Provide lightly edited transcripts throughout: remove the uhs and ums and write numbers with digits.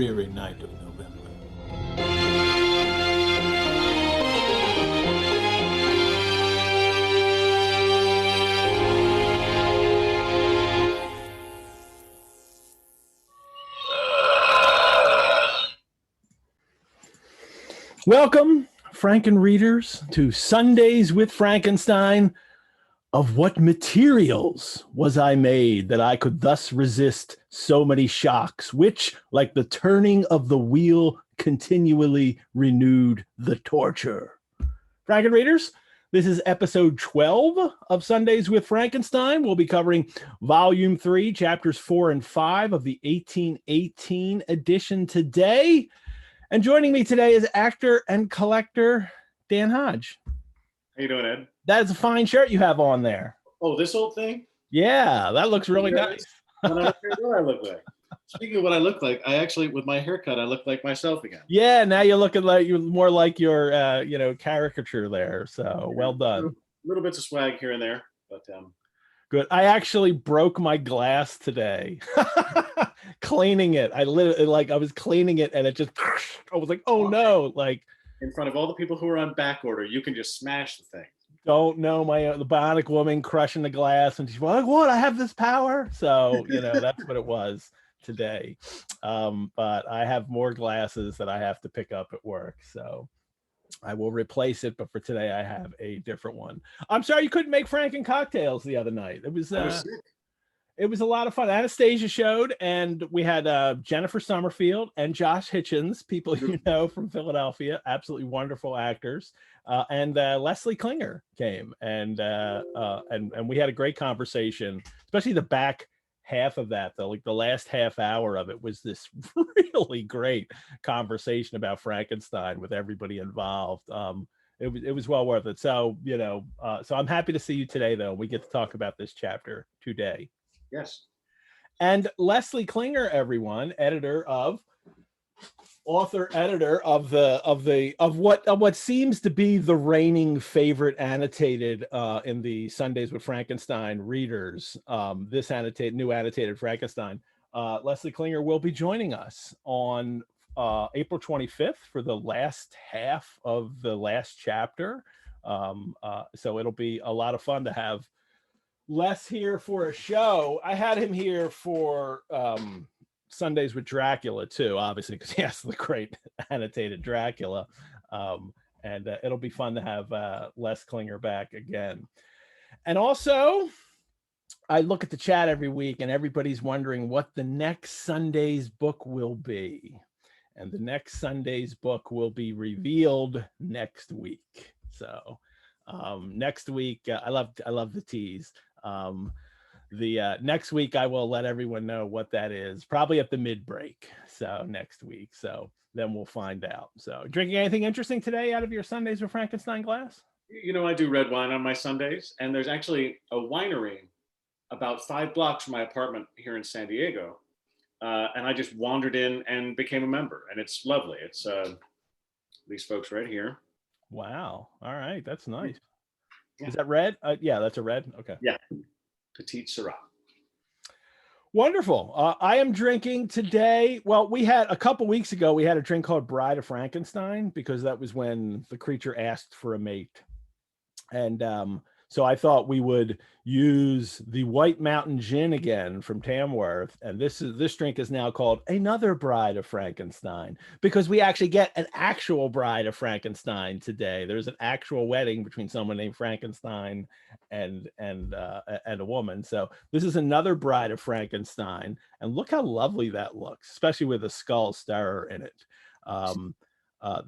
dreary night of November. Welcome, Franken readers, to Sundays with Frankenstein. Of what materials was I made that I could thus resist so many shocks, which, like the turning of the wheel, continually renewed the torture? Franken readers, this is episode 12 of Sundays with Frankenstein. We'll be covering volume 3, chapters 4 and 5 of the 1818 edition today. And joining me today is actor and collector Dan Hodge. How you doing, Ed? That is a fine shirt you have on there. Oh, this old thing? Yeah, that looks really nice. When I what I look like. Speaking of what I look like, I actually, with my haircut, I look like myself again. Yeah, now you're looking like you're more like your, caricature there. So well done. Little bits of swag here and there, but good. I actually broke my glass today, cleaning it. I was cleaning it, and it just, I was like, oh no, like in front of all the people who are on back order, you can just smash the thing. Don't know the bionic woman crushing the glass, and she's like, what? I have this power. So, that's what it was today. But I have more glasses that I have to pick up at work. So I will replace it. But for today, I have a different one. I'm sorry you couldn't make Franken cocktails the other night. It was a lot of fun. Anastasia showed, and we had Jennifer Summerfield and Josh Hitchens, people you know from Philadelphia, absolutely wonderful actors. And Leslie Klinger came, and we had a great conversation, especially the back half of that, though. Like the last half hour of it was this really great conversation about Frankenstein with everybody involved. It was well worth it. So, so I'm happy to see you today, though. We get to talk about this chapter today. Yes. And Leslie Klinger, everyone, author editor of what seems to be the reigning favorite annotated in the Sundays with Frankenstein readers. This new annotated Frankenstein. Leslie Klinger will be joining us on April 25th for the last half of the last chapter. So it'll be a lot of fun to have Les here for a show. I had him here for Sundays with Dracula too, obviously, because he has the great annotated Dracula. And it'll be fun to have Les Klinger back again. And also, I look at the chat every week and everybody's wondering what the next Sunday's book will be. And the next Sunday's book will be revealed next week. So next week, I love the tease. Next week I will let everyone know what that is, probably at the mid-break. So next week. So then we'll find out. So drinking anything interesting today out of your Sundays with Frankenstein glass? I do red wine on my Sundays, and there's actually a winery about 5 blocks from my apartment here in San Diego. And I just wandered in and became a member, and it's lovely. It's these folks right here. Wow. All right. That's nice. Yeah. Is that red? Yeah, that's a red. Okay. Yeah. Pettit Syrah. Wonderful. I am drinking today. Well, we had a couple weeks ago, we had a drink called Bride of Frankenstein, because that was when the creature asked for a mate. And so I thought we would use the White Mountain Gin again from Tamworth. And this drink is now called Another Bride of Frankenstein, because we actually get an actual Bride of Frankenstein today. There's an actual wedding between someone named Frankenstein and a woman. So this is another Bride of Frankenstein. And look how lovely that looks, especially with a skull stirrer in it.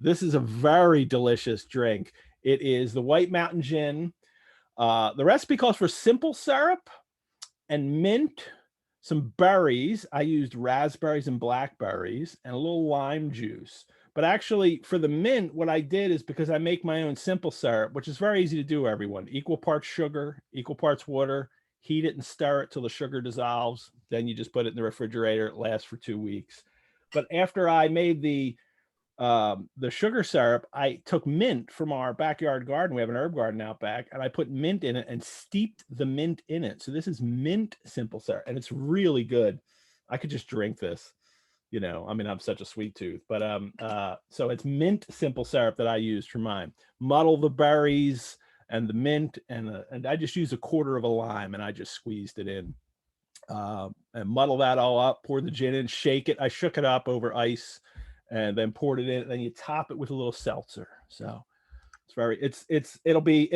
This is a very delicious drink. It is the White Mountain Gin. The recipe calls for simple syrup and mint, some berries. I used raspberries and blackberries, and a little lime juice. But actually, for the mint, what I did is, because I make my own simple syrup, which is very easy to do, everyone. Equal parts sugar, equal parts water. Heat it and stir it till the sugar dissolves. Then you just put it in the refrigerator. It lasts for 2 weeks. But after I made the sugar syrup, I took mint from our backyard garden. We have an herb garden out back, and I put mint in it and steeped the mint in it. So this is mint simple syrup, and it's really good. I could just drink this, you know, I mean, I'm such a sweet tooth, but so it's mint simple syrup that I used for mine. Muddle the berries and the mint, and I just use a quarter of a lime, and I just squeezed it in, and muddle that all up. Pour the gin in, shake it. I shook it up over ice, and then poured it in. And then you top it with a little seltzer. So it'll be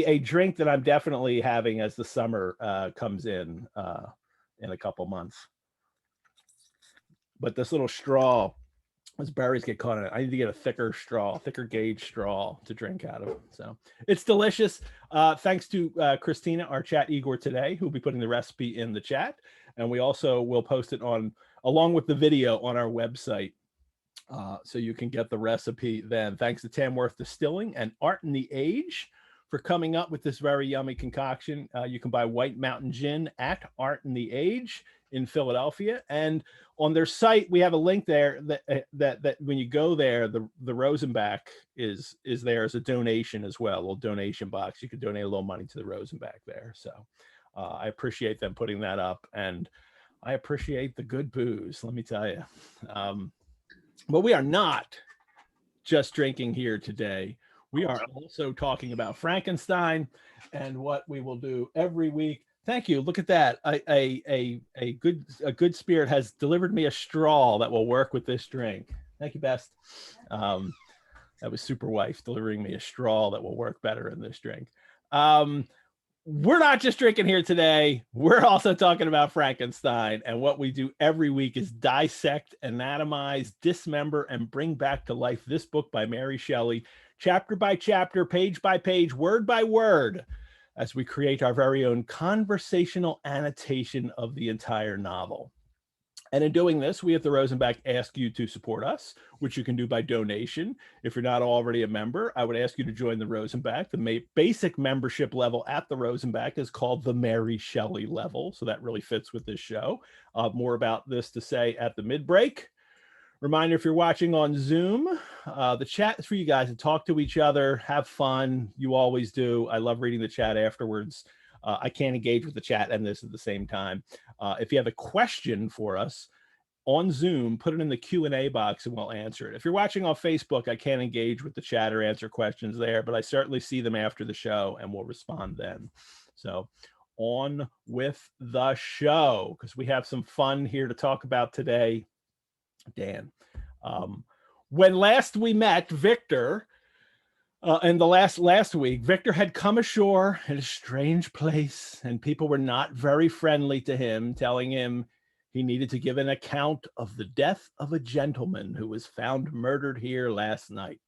a drink that I'm definitely having as the summer comes in a couple months. But this little straw, as berries get caught in it, I need to get a thicker gauge straw to drink out of. So it's delicious. Thanks to Christina, our chat Igor today, who'll be putting the recipe in the chat. And we also will post it along with the video on our website. So you can get the recipe then. Thanks to Tamworth Distilling and Art in the Age for coming up with this very yummy concoction. You can buy White Mountain Gin at Art in the Age in Philadelphia, and on their site we have a link there that when you go there, the Rosenbach is there as a donation as well, a little donation box. You can donate a little money to the Rosenbach there. So I appreciate them putting that up, and I appreciate the good booze, let me tell you. But we are not just drinking here today. We are also talking about Frankenstein and what we will do every week. Thank you. Look at that. A good spirit has delivered me a straw that will work with this drink. Thank you, Best. That was Super Wife delivering me a straw that will work better in this drink. We're not just drinking here today. We're also talking about Frankenstein. And what we do every week is dissect, anatomize, dismember, and bring back to life this book by Mary Shelley, chapter by chapter, page by page, word by word, as we create our very own conversational annotation of the entire novel. And in doing this, we at the Rosenbach ask you to support us, which you can do by donation. If you're not already a member, I would ask you to join the Rosenbach. The basic membership level at the Rosenbach is called the Mary Shelley level. So that really fits with this show. More about this to say at the mid-break. Reminder, if you're watching on Zoom, the chat is for you guys to talk to each other, have fun. You always do. I love reading the chat afterwards. I can't engage with the chat and this at the same time. If you have a question for us on Zoom, put it in the Q&A box and we'll answer it. If you're watching on Facebook, I can't engage with the chat or answer questions there, but I certainly see them after the show and we'll respond then. So on with the show, because we have some fun here to talk about today. Dan, when last we met, Victor, and the last week, Victor had come ashore in a strange place, and people were not very friendly to him, telling him he needed to give an account of the death of a gentleman who was found murdered here last night.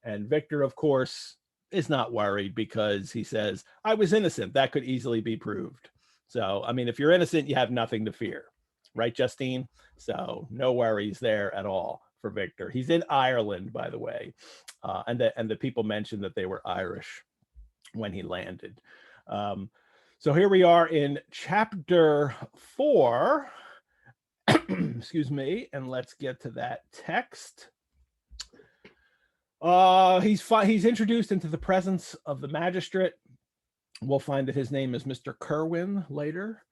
And Victor, of course, is not worried because he says, I was innocent. That could easily be proved. So, I mean, if you're innocent, you have nothing to fear. Right, Justine? So no worries there at all for Victor. He's in Ireland, by the way. And the people mentioned that they were Irish when he landed. So here we are in chapter 4. Excuse me. And let's get to that text. He's introduced into the presence of the magistrate. We'll find that his name is Mr. Kerwin later.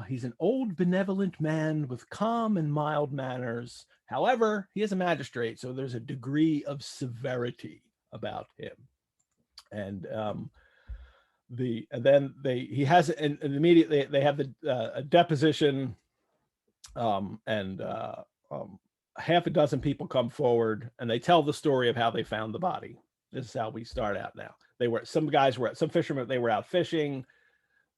He's an old, benevolent man with calm and mild manners. However, he is a magistrate, so there's a degree of severity about him. And he has and immediately they have a deposition, and half a dozen people come forward and they tell the story of how they found the body. This is how we start out now. Some fishermen, they were out fishing.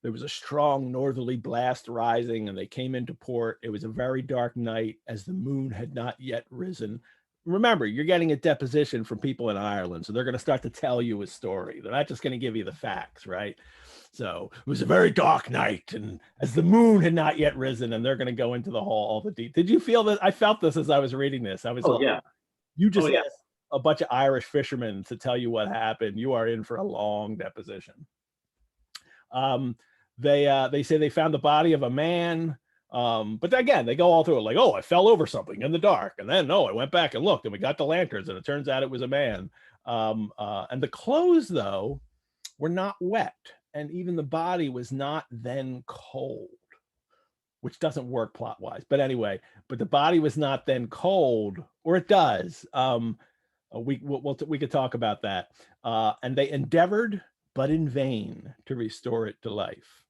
There was a strong northerly blast rising and they came into port. It was a very dark night as the moon had not yet risen. Remember, you're getting a deposition from people in Ireland, so they're going to start to tell you a story. They're not just going to give you the facts, right? So it was a very dark night and as the moon had not yet risen, and they're going to go into all the details. Did you feel that? I felt this as I was reading this. I was yeah. You just asked a bunch of Irish fishermen to tell you what happened. You are in for a long deposition. They say they found the body of a man, but again, they go all through it like, oh, I fell over something in the dark, and then I went back and looked, and we got the lanterns, and it turns out it was a man. And the clothes, though, were not wet, and even the body was not then cold. which doesn't work plot wise. But anyway, but the body was not then cold, or it does. We could talk about that. And they endeavored, but in vain, to restore it to life,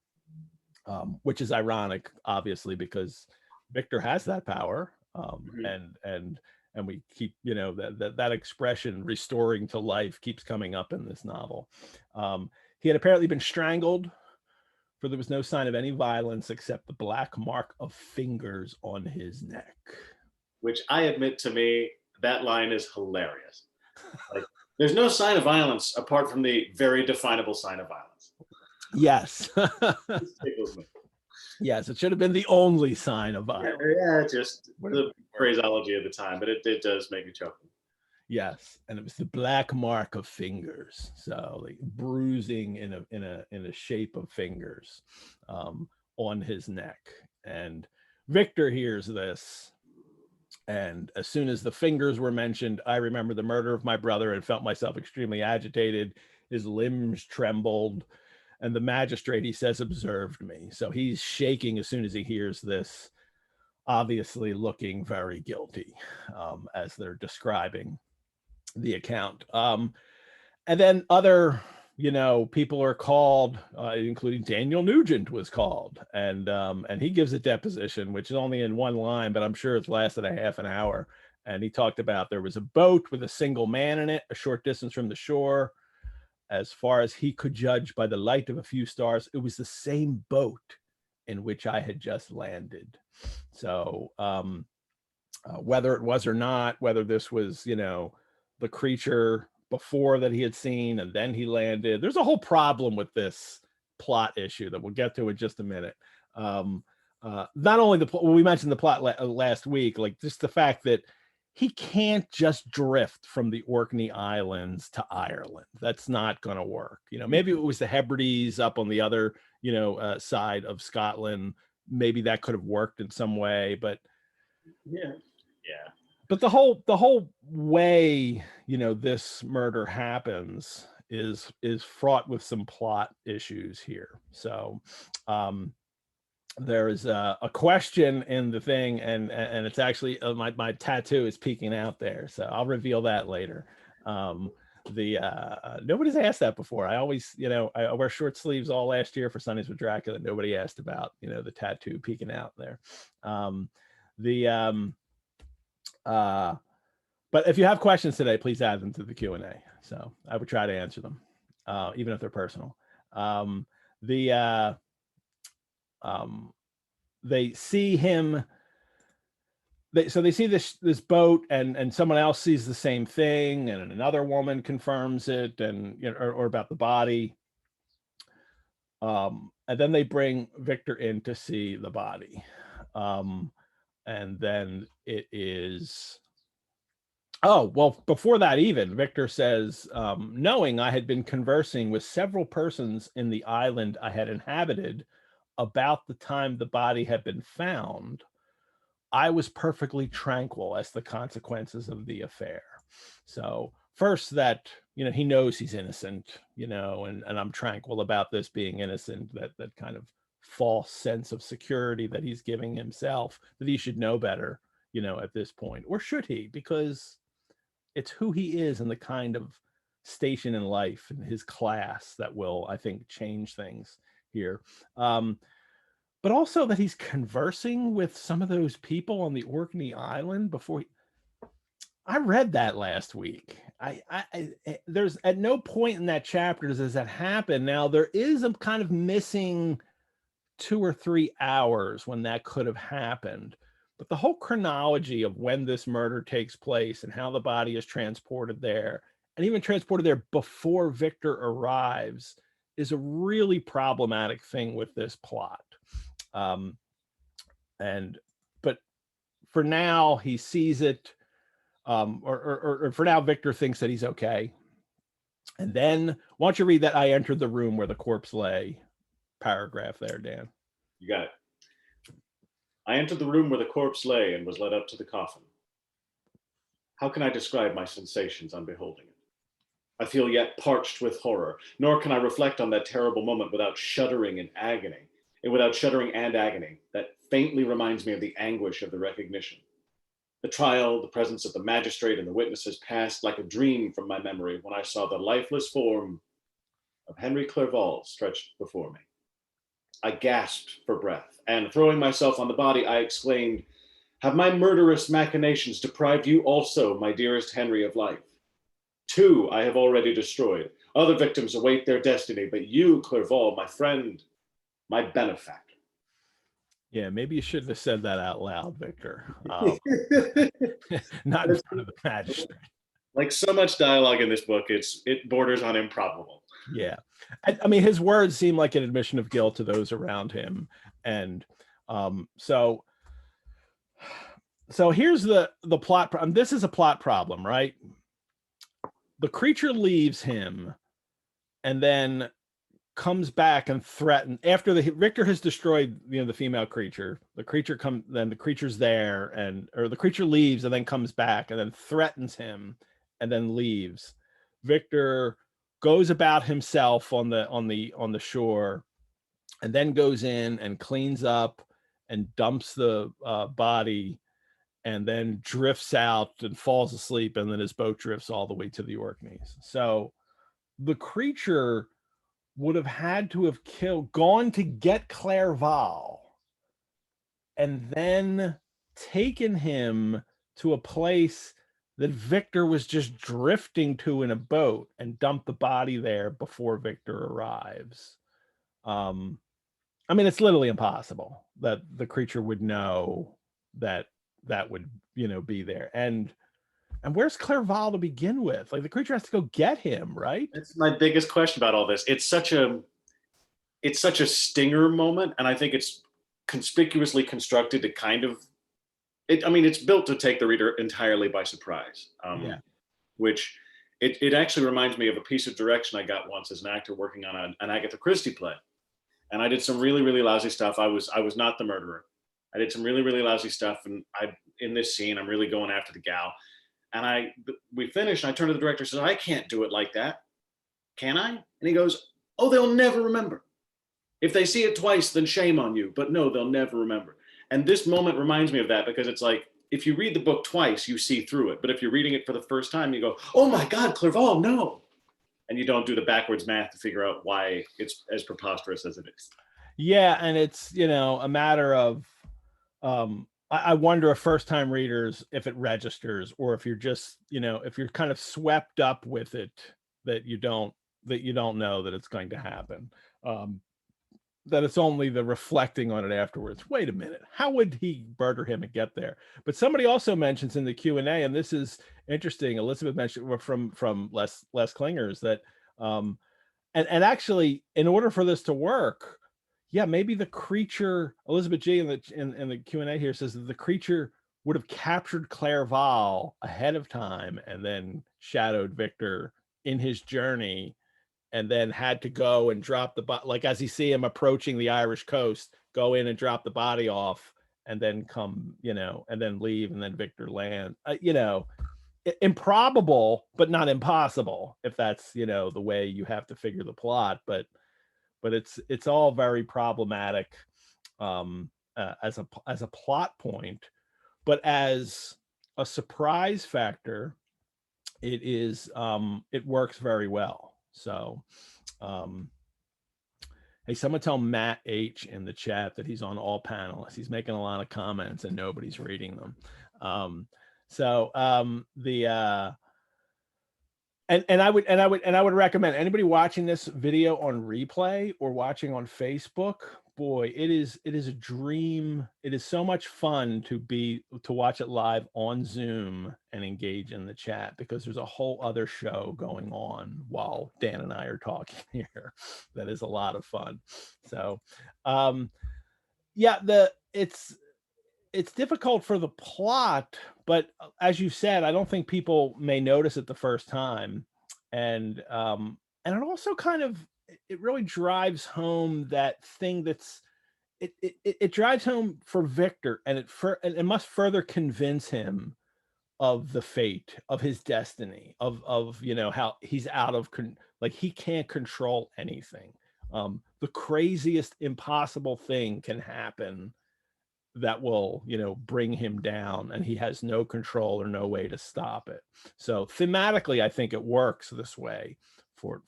which is ironic, obviously, because Victor has that power, and we keep, that expression, restoring to life, keeps coming up in this novel. He had apparently been strangled, for there was no sign of any violence except the black mark of fingers on his neck. Which I admit, to me, that line is hilarious. Like, there's no sign of violence apart from the very definable sign of violence. Yes. Yes, it should have been the only sign of violence. Yeah, just the phraseology of the time, but it does make me chuckle. Yes, and it was the black mark of fingers, so like bruising in a shape of fingers on his neck. And Victor hears this, and as soon as the fingers were mentioned, I remember the murder of my brother and felt myself extremely agitated. His limbs trembled, and the magistrate, he says, observed me. So he's shaking as soon as he hears this, obviously looking very guilty, as they're describing the account. And then other, people are called, including Daniel Nugent was called, and he gives a deposition, which is only in one line, but I'm sure it's lasted a half an hour. And he talked about there was a boat with a single man in it, a short distance from the shore. As far as he could judge by the light of a few stars, it was the same boat in which I had just landed. So whether it was or not, whether this was, the creature before that he had seen and then he landed, there's a whole problem with this plot issue that we'll get to in just a minute. Not only we mentioned the plot last week, like just the fact that he can't just drift from the Orkney Islands to Ireland. That's not going to work. Maybe it was the Hebrides up on the other, side of Scotland. Maybe that could have worked in some way, but yeah. But the whole way, this murder happens is fraught with some plot issues here. So there is a question in the thing, and it's actually my tattoo is peeking out there, so I'll reveal that later. Nobody's asked that before. I always, I wear short sleeves all last year for Sundays with Dracula. Nobody asked about, the tattoo peeking out there. But if you have questions today, please add them to the Q&A. So I would try to answer them, even if they're personal. They see him. So they see this boat, and someone else sees the same thing, and another woman confirms it, and or about the body. And then they bring Victor in to see the body, and then it is. Oh, well, before that, even Victor says, knowing I had been conversing with several persons in the island I had inhabited about the time the body had been found, I was perfectly tranquil as the consequences of the affair. So first that, he knows he's innocent, and I'm tranquil about this being innocent, that kind of false sense of security that he's giving himself, that he should know better, at this point, or should he? Because it's who he is and the kind of station in life and his class that will, I think, change things here. But also that he's conversing with some of those people on the Orkney Island before I read that last week. There's at no point in that chapter does that happen. Now there is a kind of missing 2 or 3 hours when that could have happened. But the whole chronology of when this murder takes place and how the body is transported there, and even transported there before Victor arrives, is a really problematic thing with this plot. But for now, he sees it, or for now, Victor thinks that he's okay. And then, why don't you read that "I entered the room where the corpse lay" paragraph there, Dan? You got it. I entered the room where the corpse lay and was led up to the coffin. How can I describe my sensations on beholding it? I feel yet parched with horror, nor can I reflect on that terrible moment without shuddering and agony, that faintly reminds me of the anguish of the recognition. The trial, the presence of the magistrate and the witnesses passed like a dream from my memory when I saw the lifeless form of Henry Clerval stretched before me. I gasped for breath, and throwing myself on the body, I exclaimed, "Have my murderous machinations deprived you also, my dearest Henry, of life? Two I have already destroyed. Other victims await their destiny, but you, Clerval, my friend, my benefactor." Yeah, maybe you shouldn't have said that out loud, Victor. Not in front of the magistrate. Like so much dialogue in this book, it borders on improbable. Yeah, I mean, his words seem like an admission of guilt to those around him, and so here's the plot. This is a plot problem, right? The creature leaves him, and then comes back and threatens after Victor has destroyed the female creature. The creature then the creature's there, or the creature leaves and then comes back and then threatens him and then leaves. Victor goes about himself on the shore, and then goes in and cleans up and dumps the body, and then drifts out and falls asleep, and then his boat drifts all the way to the Orkneys. So the creature would have had to have gone to get Clerval, and then taken him to a place that Victor was just drifting to in a boat, and dumped the body there before Victor arrives. I mean, it's literally impossible that the creature would know that would, be there. And where's Clerval to begin with? Like, the creature has to go get him, right? That's my biggest question about all this. It's such a stinger moment, and I think it's conspicuously constructed to kind of it's built to take the reader entirely by surprise. Which it actually reminds me of a piece of direction I got once as an actor working on an Agatha Christie play. And I did some really, really lousy stuff. I was not the murderer. I did some really, really lousy stuff, and in this scene, I'm really going after the gal. And we finished, and I turned to the director and said, "I can't do it like that. Can I?" And he goes, "Oh, they'll never remember. If they see it twice, then shame on you. But no, they'll never remember." And this moment reminds me of that, because it's like, if you read the book twice, you see through it. But if you're reading it for the first time, you go, "Oh my God, Clerval, no." And you don't do the backwards math to figure out why it's as preposterous as it is. Yeah, and it's, a matter of, I wonder if first-time readers, if it registers, or if you're just, if you're kind of swept up with it, that you don't know that it's going to happen. That it's only the reflecting on it afterwards. Wait a minute, how would he murder him and get there? But somebody also mentions in the Q&A, and this is interesting, Elizabeth mentioned from Les Klingers, that and actually, in order for this to work, yeah, maybe the creature, Elizabeth G in the Q&A here says that the creature would have captured Clerval ahead of time and then shadowed Victor in his journey, and then had to go and drop the body, like as you see him approaching the Irish coast, go in and drop the body off, and then come, and then leave, and then Victor land. Improbable, but not impossible, if that's, the way you have to figure the plot. But it's all very problematic as a plot point, but as a surprise factor, it works very well. So, hey, someone tell Matt H in the chat that he's on all panelists. He's making a lot of comments and nobody's reading them. And I would recommend anybody watching this video on replay or watching on Facebook. Boy, it is a dream. It is so much fun to watch it live on Zoom and engage in the chat, because there's a whole other show going on while Dan and I are talking here. That is a lot of fun. So, yeah, it's difficult for the plot, but as you said, I don't think people may notice it the first time. And it also kind of, it really drives home that thing it drives home for Victor, and it must further convince him of the fate of his destiny, of how he's out of like he can't control anything. The craziest impossible thing can happen, that will, you know, bring him down, and he has no control or no way to stop it. So thematically, I think it works this way for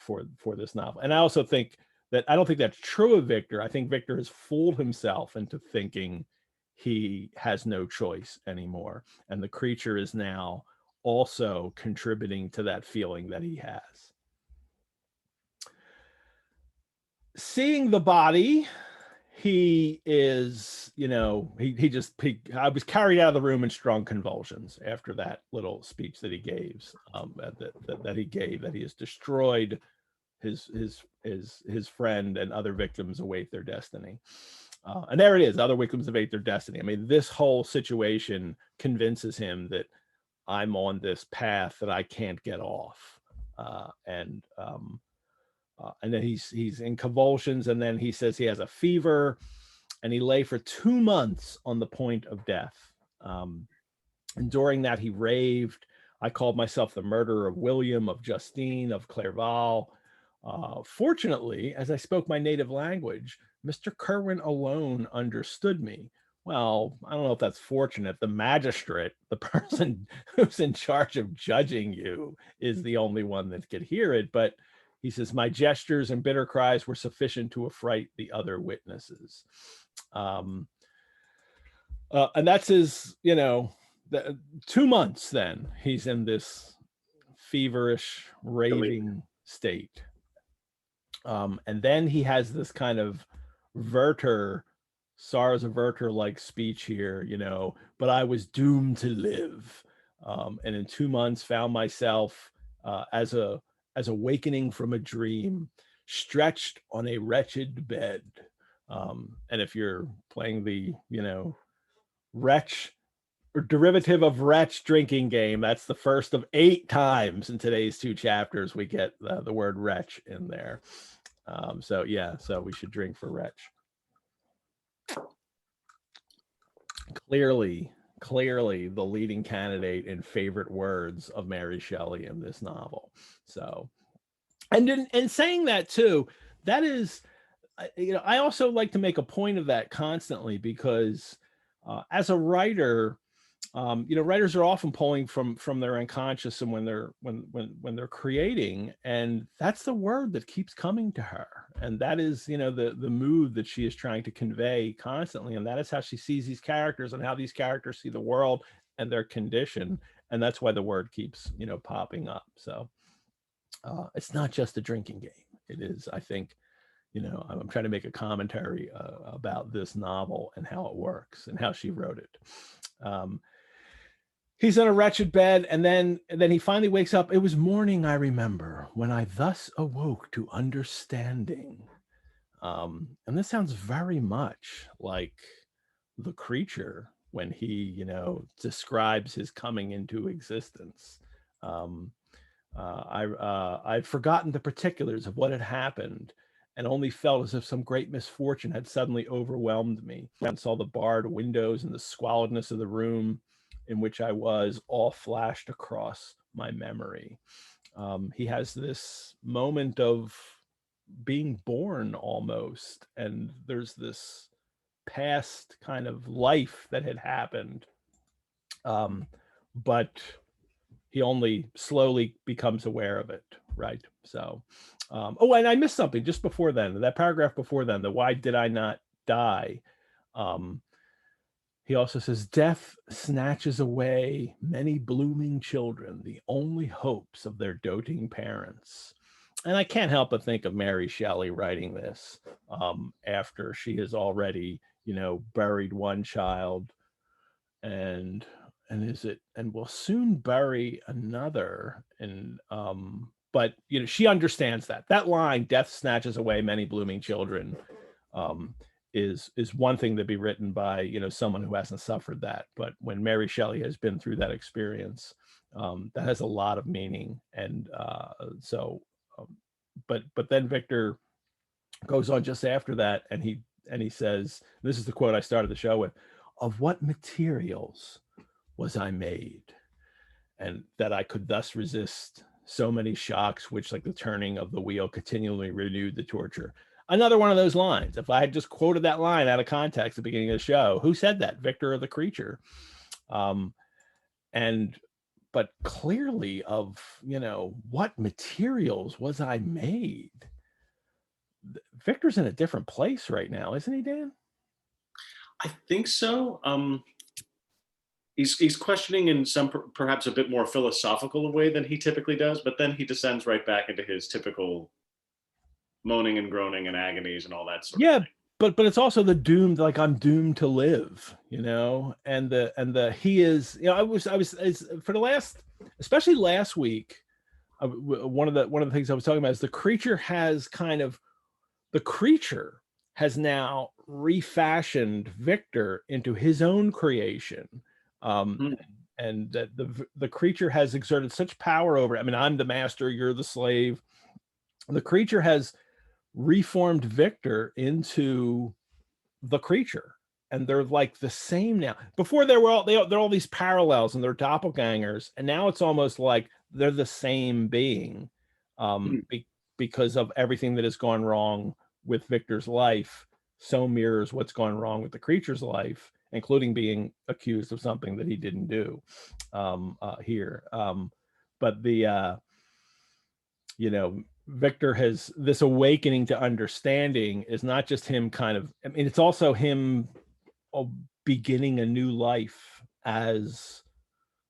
this novel. And I also think that I don't think that's true of Victor. I think Victor has fooled himself into thinking he has no choice anymore, and the creature is now also contributing to that feeling that he has. Seeing the body, he is, you know, I was carried out of the room in strong convulsions after that little speech that he gave, that he has destroyed his friend, and other victims await their destiny. And there it is, other victims await their destiny. I mean, this whole situation convinces him that I'm on this path that I can't get off. And then he's in convulsions, and then he says he has a fever, and he lay for 2 months on the point of death. And during that, he raved. I called myself the murderer of William, of Justine, of Clerval. Fortunately, as I spoke my native language, Mr. Kerwin alone understood me. Well, I don't know if that's fortunate. The magistrate, the person who's in charge of judging you, is the only one that could hear it. But he says, my gestures and bitter cries were sufficient to affright the other witnesses. And that's his, you know, 2 months then he's in this feverish, raving state. And then he has this kind of Sars of Werther like speech here, you know, but I was doomed to live. And in 2 months found myself as awakening from a dream, stretched on a wretched bed. And if you're playing the, you know, wretch or derivative of wretch drinking game, that's the first of 8 times in today's 2 chapters we get the word wretch in there. So yeah, so we should drink for wretch. Clearly the leading candidate in favorite words of Mary Shelley in this novel. So, and in saying that too, that is, you know, I also like to make a point of that constantly, because as a writer, you know, writers are often pulling from their unconscious, and when they're creating, and that's the word that keeps coming to her, and that is, you know, the mood that she is trying to convey constantly, and that is how she sees these characters and how these characters see the world and their condition, and that's why the word keeps, you know, popping up. So it's not just a drinking game. It is, I think, you know, I'm trying to make a commentary about this novel and how it works and how she wrote it. He's in a wretched bed, and then he finally wakes up. It was morning, I remember, when I thus awoke to understanding. And this sounds very much like the creature when he, you know, describes his coming into existence. I'd forgotten the particulars of what had happened, and only felt as if some great misfortune had suddenly overwhelmed me. I saw the barred windows and the squalidness of the room in which I was all flashed across my memory. He has this moment of being born almost, and there's this past kind of life that had happened, but he only slowly becomes aware of it, right? So, oh, and I missed something just before then, that paragraph before then, the why did I not die? He also says, death snatches away many blooming children, the only hopes of their doting parents. And I can't help but think of Mary Shelley writing this after she has already, you know, buried one child and will soon bury another. And but you know, she understands that line, death snatches away many blooming children, is one thing to be written by, you know, someone who hasn't suffered that. But when Mary Shelley has been through that experience, that has a lot of meaning. And but then Victor goes on just after that, and he says, this is the quote I started the show with, of what materials was I made, and that I could thus resist so many shocks which, like the turning of the wheel, continually renewed the torture. another one of those lines. If I had just quoted that line out of context at the beginning of the show, who said that? Victor or the creature? But clearly of, what materials was I made? Victor's in a different place right now, isn't he, Dan? I think so. He's questioning in some perhaps a bit more philosophical way than he typically does, but then he descends right back into his typical moaning and groaning and agonies and all that sort of thing. But it's also the doomed, like I'm doomed to live, and he is, I was for the last, especially last week, one of the things I was talking about is the creature has now refashioned Victor into his own creation. And that the creature has exerted such power over it. I mean, I'm the master, you're the slave. The creature has reformed Victor into the creature, and they're like the same now. Before they're all these parallels and they're doppelgangers, and now it's almost like they're the same being, because of everything that has gone wrong with Victor's life. So mirrors what's gone wrong with the creature's life, including being accused of something that he didn't do here. But the Victor has this awakening to understanding is not just him it's also him beginning a new life as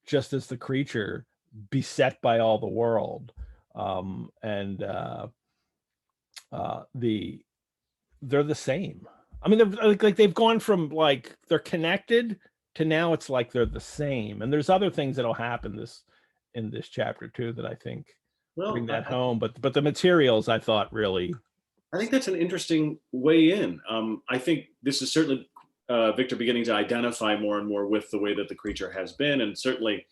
the creature, beset by all the world. They're the same. I mean, they've gone from like they're connected to now it's like they're the same. And there's other things that'll happen in this chapter too that I think bring that home. But the materials, I thought, really. I think that's an interesting way in. I think this is certainly Victor beginning to identify more and more with the way that the creature has been, and certainly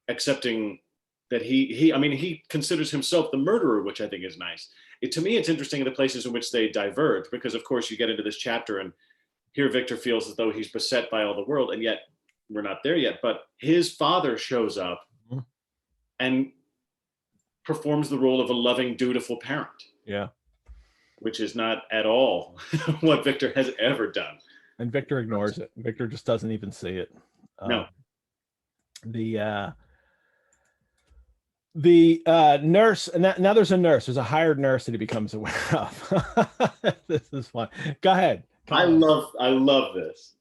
accepting that he considers himself the murderer, which I think is nice. To me, it's interesting in the places in which they diverge, because of course you get into this chapter and here Victor feels as though he's beset by all the world, and yet we're not there yet. But his father shows up and performs the role of a loving, dutiful parent. Yeah. Which is not at all what Victor has ever done. And Victor ignores it. Victor just doesn't even see it. No. The nurse, and now there's a hired nurse that he becomes aware of. This is fun. Go ahead. I love this.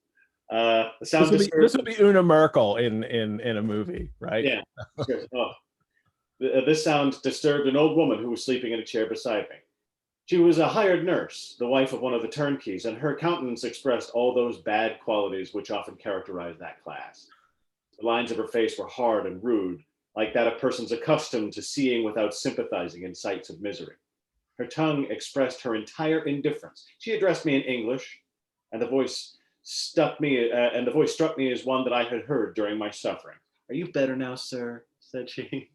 This would be Una Merkel in a movie, right? Yeah. Sure. Oh. This sound disturbed an old woman who was sleeping in a chair beside me. She was a hired nurse, the wife of one of the turnkeys, and her countenance expressed all those bad qualities which often characterize that class. The lines of her face were hard and rude, like that of persons accustomed to seeing without sympathizing in sights of misery. Her tongue expressed her entire indifference. She addressed me in English, and the voice struck me as one that I had heard during my suffering. "Are you better now, sir?" said she.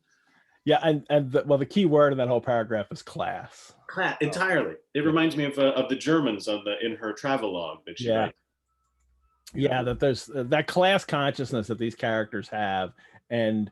Yeah, and the key word in that whole paragraph is class. Class, entirely. It reminds me of the Germans in her travelogue that she writes. Yeah, that there's that class consciousness that these characters have, and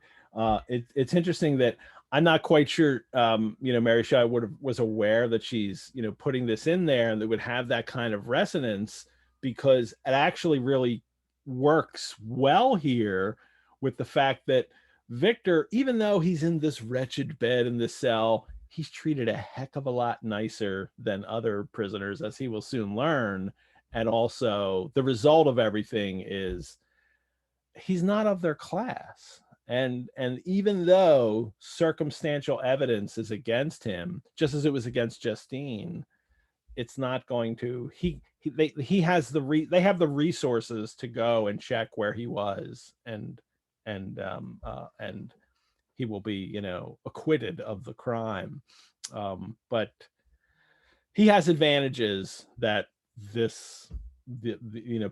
it's interesting that I'm not quite sure, Mary Shelley was aware that she's, putting this in there and that would have that kind of resonance, because it actually really works well here with the fact that Victor, even though he's in this wretched bed in this cell, he's treated a heck of a lot nicer than other prisoners, as he will soon learn. And also the result of everything is he's not of their class. And even though circumstantial evidence is against him, just as it was against Justine, it's not going to, they have the resources to go and check where he was, and he will be, acquitted of the crime. But he has advantages that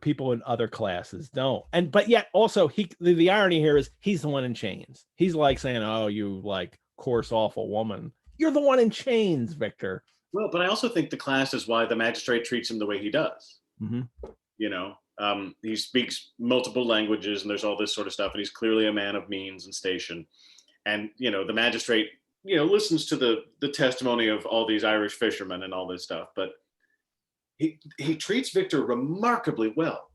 people in other classes don't. But yet also the irony here is he's the one in chains. He's like saying, "Oh, you like coarse, awful woman. You're the one in chains, Victor." Well, but I also think the class is why the magistrate treats him the way he does. Mm-hmm. He speaks multiple languages and there's all this sort of stuff, and he's clearly a man of means and station. And the magistrate listens to the testimony of all these Irish fishermen and all this stuff, but he treats Victor remarkably well,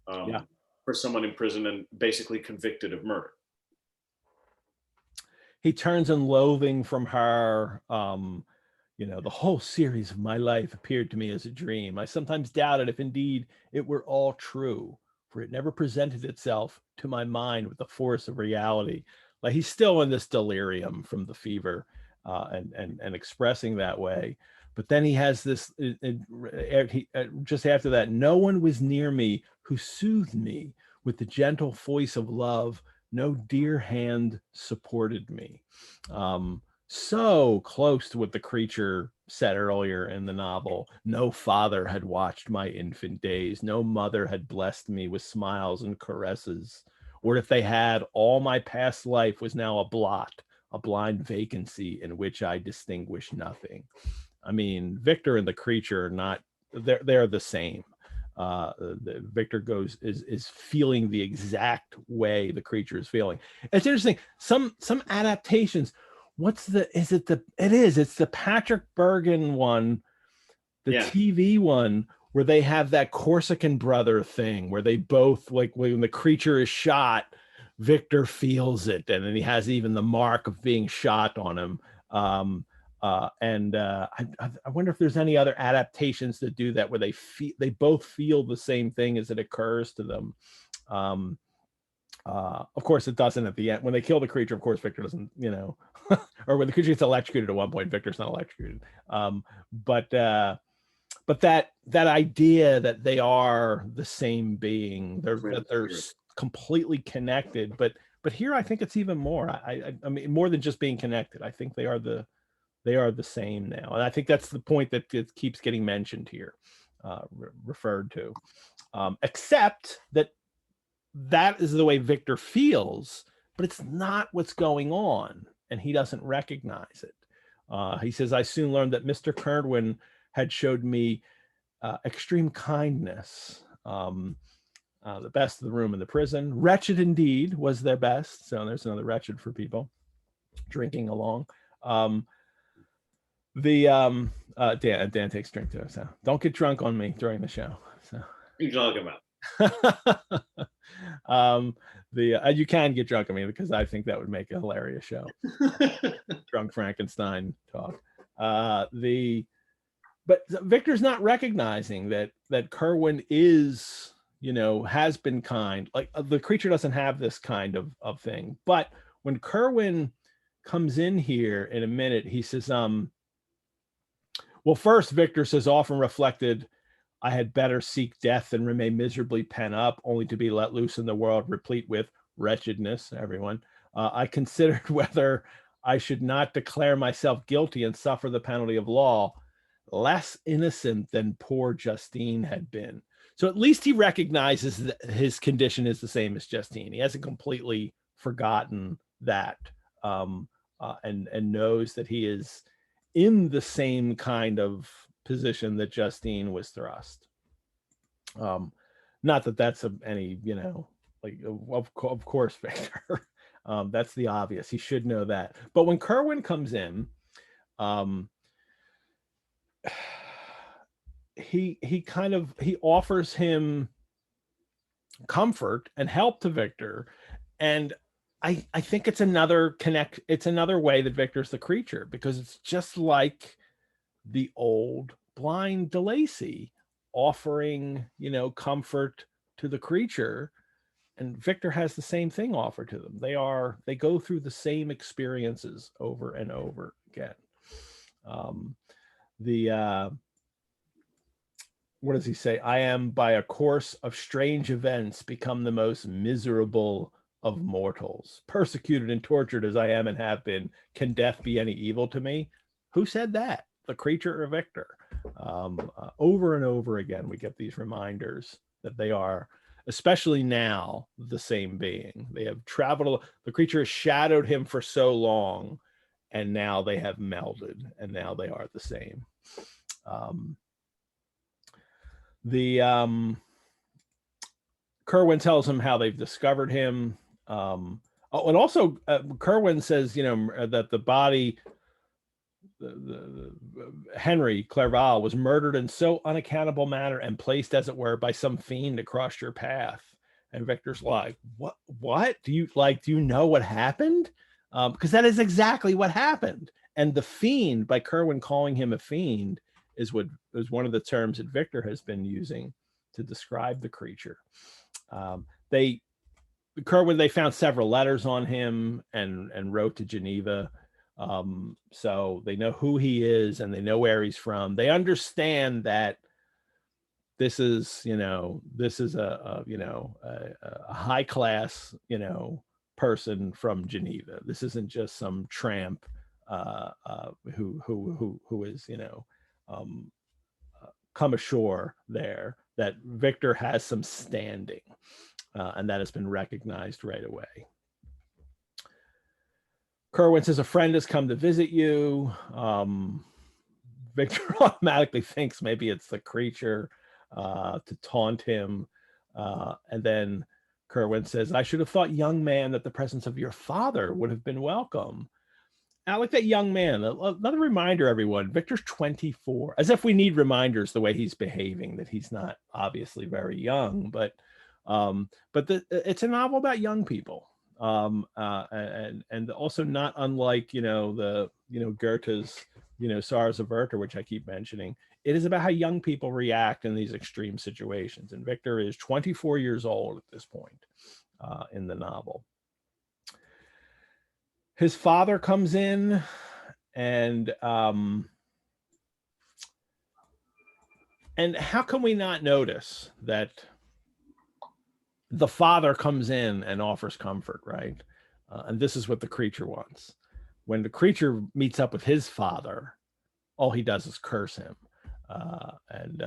Yeah. for someone in prison and basically convicted of murder. He turns in loathing from her. You know, the whole series of my life appeared to me as a dream. I sometimes doubted if indeed it were all true, for it never presented itself to my mind with the force of reality. Like he's still in this delirium from the fever, and expressing that way. But then he has this, just after that, no one was near me who soothed me with the gentle voice of love. No dear hand supported me. So close to what the creature said earlier in the novel. No father had watched my infant days. No mother had blessed me with smiles and caresses. Or if they had, all my past life was now a blot, a blind vacancy in which I distinguish nothing. I mean, Victor and the creature are not, they're the same. Victor is feeling the exact way the creature is feeling. It's interesting. Some adaptations. It's the Patrick Bergin one, the TV one, where they have that Corsican brother thing where they both, like, when the creature is shot, Victor feels it, and then he has even the mark of being shot on him. I wonder if there's any other adaptations that do that, where they both feel the same thing as it occurs to them. Of course, it doesn't at the end. When they kill the creature, of course, Victor doesn't, or when the creature gets electrocuted at one point, Victor's not electrocuted. But that idea that they are the same being, that they're completely connected. But here, I think it's even more. I mean, more than just being connected. I think they are the same now, and I think that's the point that it keeps getting mentioned here, referred to. Except that is the way Victor feels, but it's not what's going on, and he doesn't recognize it. He says, I soon learned that Mr. Kerwin had showed me extreme kindness, the best of the room in the prison. Wretched indeed was their best. So there's another wretched for people drinking along. Dan takes drink too, so don't get drunk on me during the show. So what are you talking about? You can get drunk on me, because I think that would make a hilarious show. Drunk Frankenstein talk. But Victor's not recognizing that Kerwin is, has been kind. Like, the creature doesn't have this kind of thing. But when Kerwin comes in here in a minute, he says, well, first, Victor says, often reflected, I had better seek death than remain miserably pent up, only to be let loose in the world replete with wretchedness, everyone. I considered whether I should not declare myself guilty and suffer the penalty of law, less innocent than poor Justine had been. So at least he recognizes that his condition is the same as Justine. He hasn't completely forgotten that, and knows that he is in the same kind of position that Justine was thrust. Not that that's any, of course, Victor. That's the obvious. He should know that. But when Kerwin comes in, he offers him comfort and help to Victor, and I think it's another way that Victor's the creature, because it's just like the old blind DeLacy offering, comfort to the creature, and Victor has the same thing offered to them. They go through the same experiences over and over again. What does he say? I am, by a course of strange events, become the most miserable of mortals. Persecuted and tortured as I am and have been, can death be any evil to me? Who said that? The creature or Victor? Over and over again, we get these reminders that they are, especially now, the same being. They have traveled, the creature has shadowed him for so long, and now they have melded, and now they are the same. Kerwin tells him how they've discovered him. And also Kerwin says, that the body, Henry Clerval was murdered in so unaccountable manner and placed, as it were, by some fiend across your path. And Victor's like, what do you know what happened? Because that is exactly what happened. And the fiend, by Kerwin calling him a fiend, is one of the terms that Victor has been using to describe the creature. They found several letters on him and wrote to Geneva. So they know who he is and they know where he's from. They understand that this is a high class, person from Geneva. This isn't just some tramp who is, come ashore there, that Victor has some standing, and that has been recognized right away. Kerwin says, a friend has come to visit you. Victor automatically thinks maybe it's the creature to taunt him. And then Kerwin says, I should have thought, young man, that the presence of your father would have been welcome. I like that, young man. Another reminder, everyone, Victor's 24, as if we need reminders the way he's behaving, that he's not obviously very young, but it's a novel about young people. And also not unlike, Goethe's, Sorrows of Werther, which I keep mentioning. It is about how young people react in these extreme situations. And Victor is 24 years old at this point in the novel. His father comes in, and how can we not notice that the father comes in and offers comfort, right? And this is what the creature wants. When the creature meets up with his father, all he does is curse him, and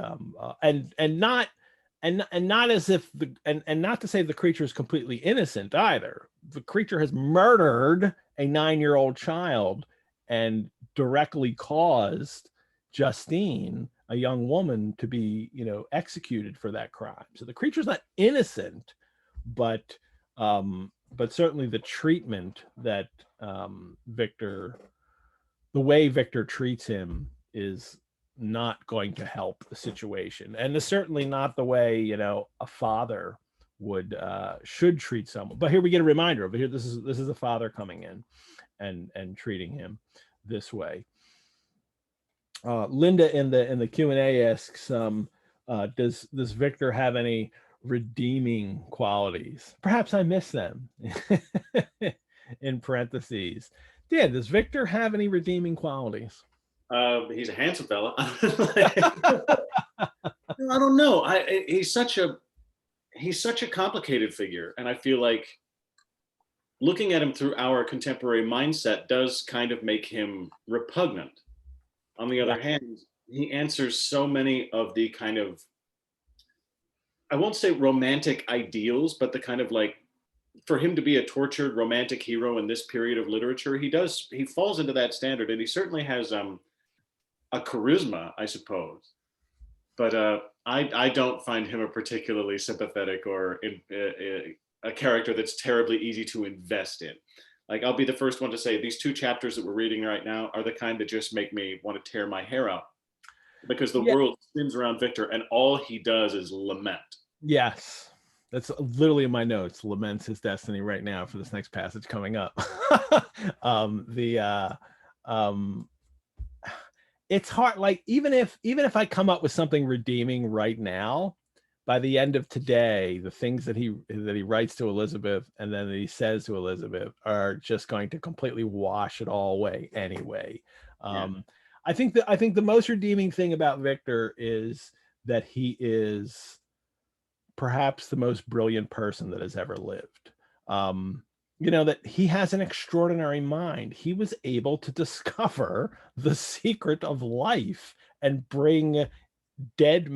not as if and not to say the creature is completely innocent either. The creature has murdered a 9-year-old child and directly caused Justine, a young woman, to be, executed for that crime. So the creature's not innocent, but certainly the treatment that the way Victor treats him is not going to help the situation, and it's certainly not the way a father should treat someone. But here we get a reminder of it. Here, this is a father coming in and treating him this way. Linda in the Q&A asks, does Victor have any redeeming qualities? Perhaps I missed them. In parentheses. Dan, does Victor have any redeeming qualities? He's a handsome fella. I don't know. He's such a complicated figure, and I feel like looking at him through our contemporary mindset does kind of make him repugnant. On the other hand, he answers so many of the kind of, I won't say romantic ideals, but the kind of like, for him to be a tortured romantic hero in this period of literature, he falls into that standard, and he certainly has a charisma, I suppose. But I don't find him a particularly sympathetic or a character that's terribly easy to invest in. Like, I'll be the first one to say these 2 chapters that we're reading right now are the kind that just make me want to tear my hair out, because the world spins around Victor and all he does is lament. Yes. That's literally in my notes. Laments his destiny right now for this next passage coming up. It's hard. Like, even if I come up with something redeeming right now, by the end of today, the things that he writes to Elizabeth and then that he says to Elizabeth are just going to completely wash it all away anyway. I think the most redeeming thing about Victor is that he is perhaps the most brilliant person that has ever lived. That he has an extraordinary mind. He was able to discover the secret of life and bring dead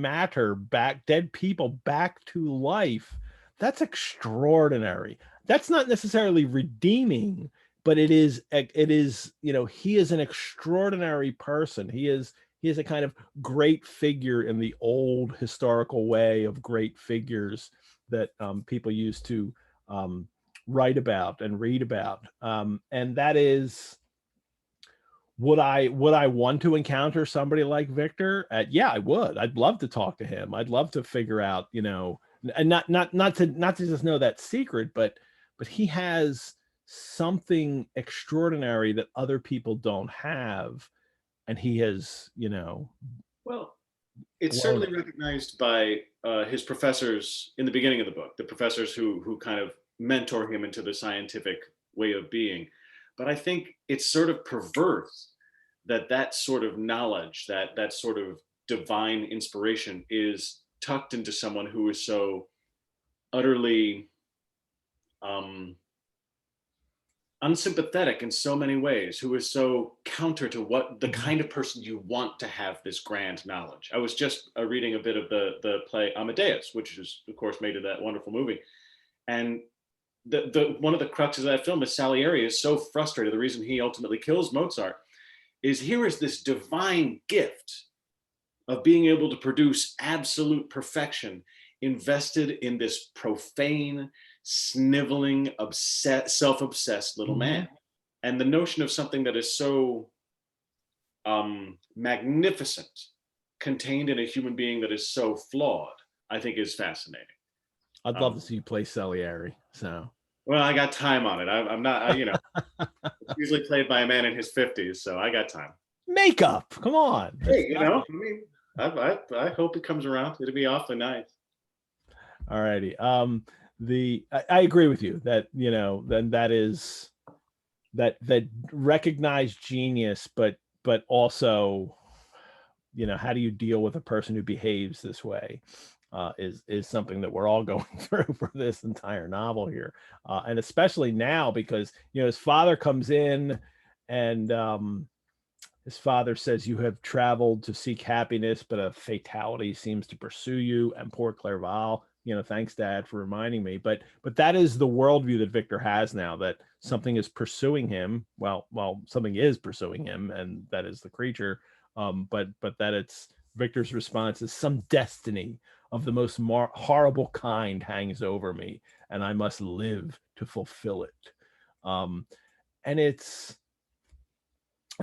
people back to life. That's extraordinary. That's not necessarily redeeming, but it is, he is an extraordinary person. He is a kind of great figure in the old historical way of great figures that people used to write about and read about. And that is would I want to encounter somebody like Victor? Yeah, I would. I'd love to talk to him. I'd love to figure out, you know, and not to just know that secret, but he has something extraordinary that other people don't have, and he has, you know, Well, it's blown certainly it. recognized by his professors in the beginning of the book, the professors who kind of mentor him into the scientific way of being. But I think it's sort of perverse that that sort of knowledge, that sort of divine inspiration, is tucked into someone who is so utterly um, unsympathetic in so many ways, who is so counter to what the kind of person you want to have this grand knowledge. I was just reading a bit of the play Amadeus, which is of course made of that wonderful movie, and the one of the cruxes of that film is Salieri is so frustrated. The reason he ultimately kills Mozart is here is this divine gift of being able to produce absolute perfection invested in this profane, sniveling, self-obsessed little man. And the notion of something that is so magnificent contained in a human being that is so flawed, I think is fascinating. I'd love to see you play Salieri. So, well, I got time on it. I'm not, you know, it's usually played by a man in his 50s, so I got time. Makeup, come on. Hey, you know, I mean, I hope it comes around. It'll be awfully nice. All righty. I agree with you that, you know, then that is that recognized genius, but also, you know, how do you deal with a person who behaves this way? Is something that we're all going through for this entire novel here, and especially now because, you know, his father comes in and his father says, "You have traveled to seek happiness, but a fatality seems to pursue you." And poor Clerval, you know, thanks, Dad, for reminding me. But that is the worldview that Victor has now, that something is pursuing him. Well, something is pursuing him, and that is the creature. But that it's Victor's response is some destiny of the most horrible kind hangs over me, and I must live to fulfill it. And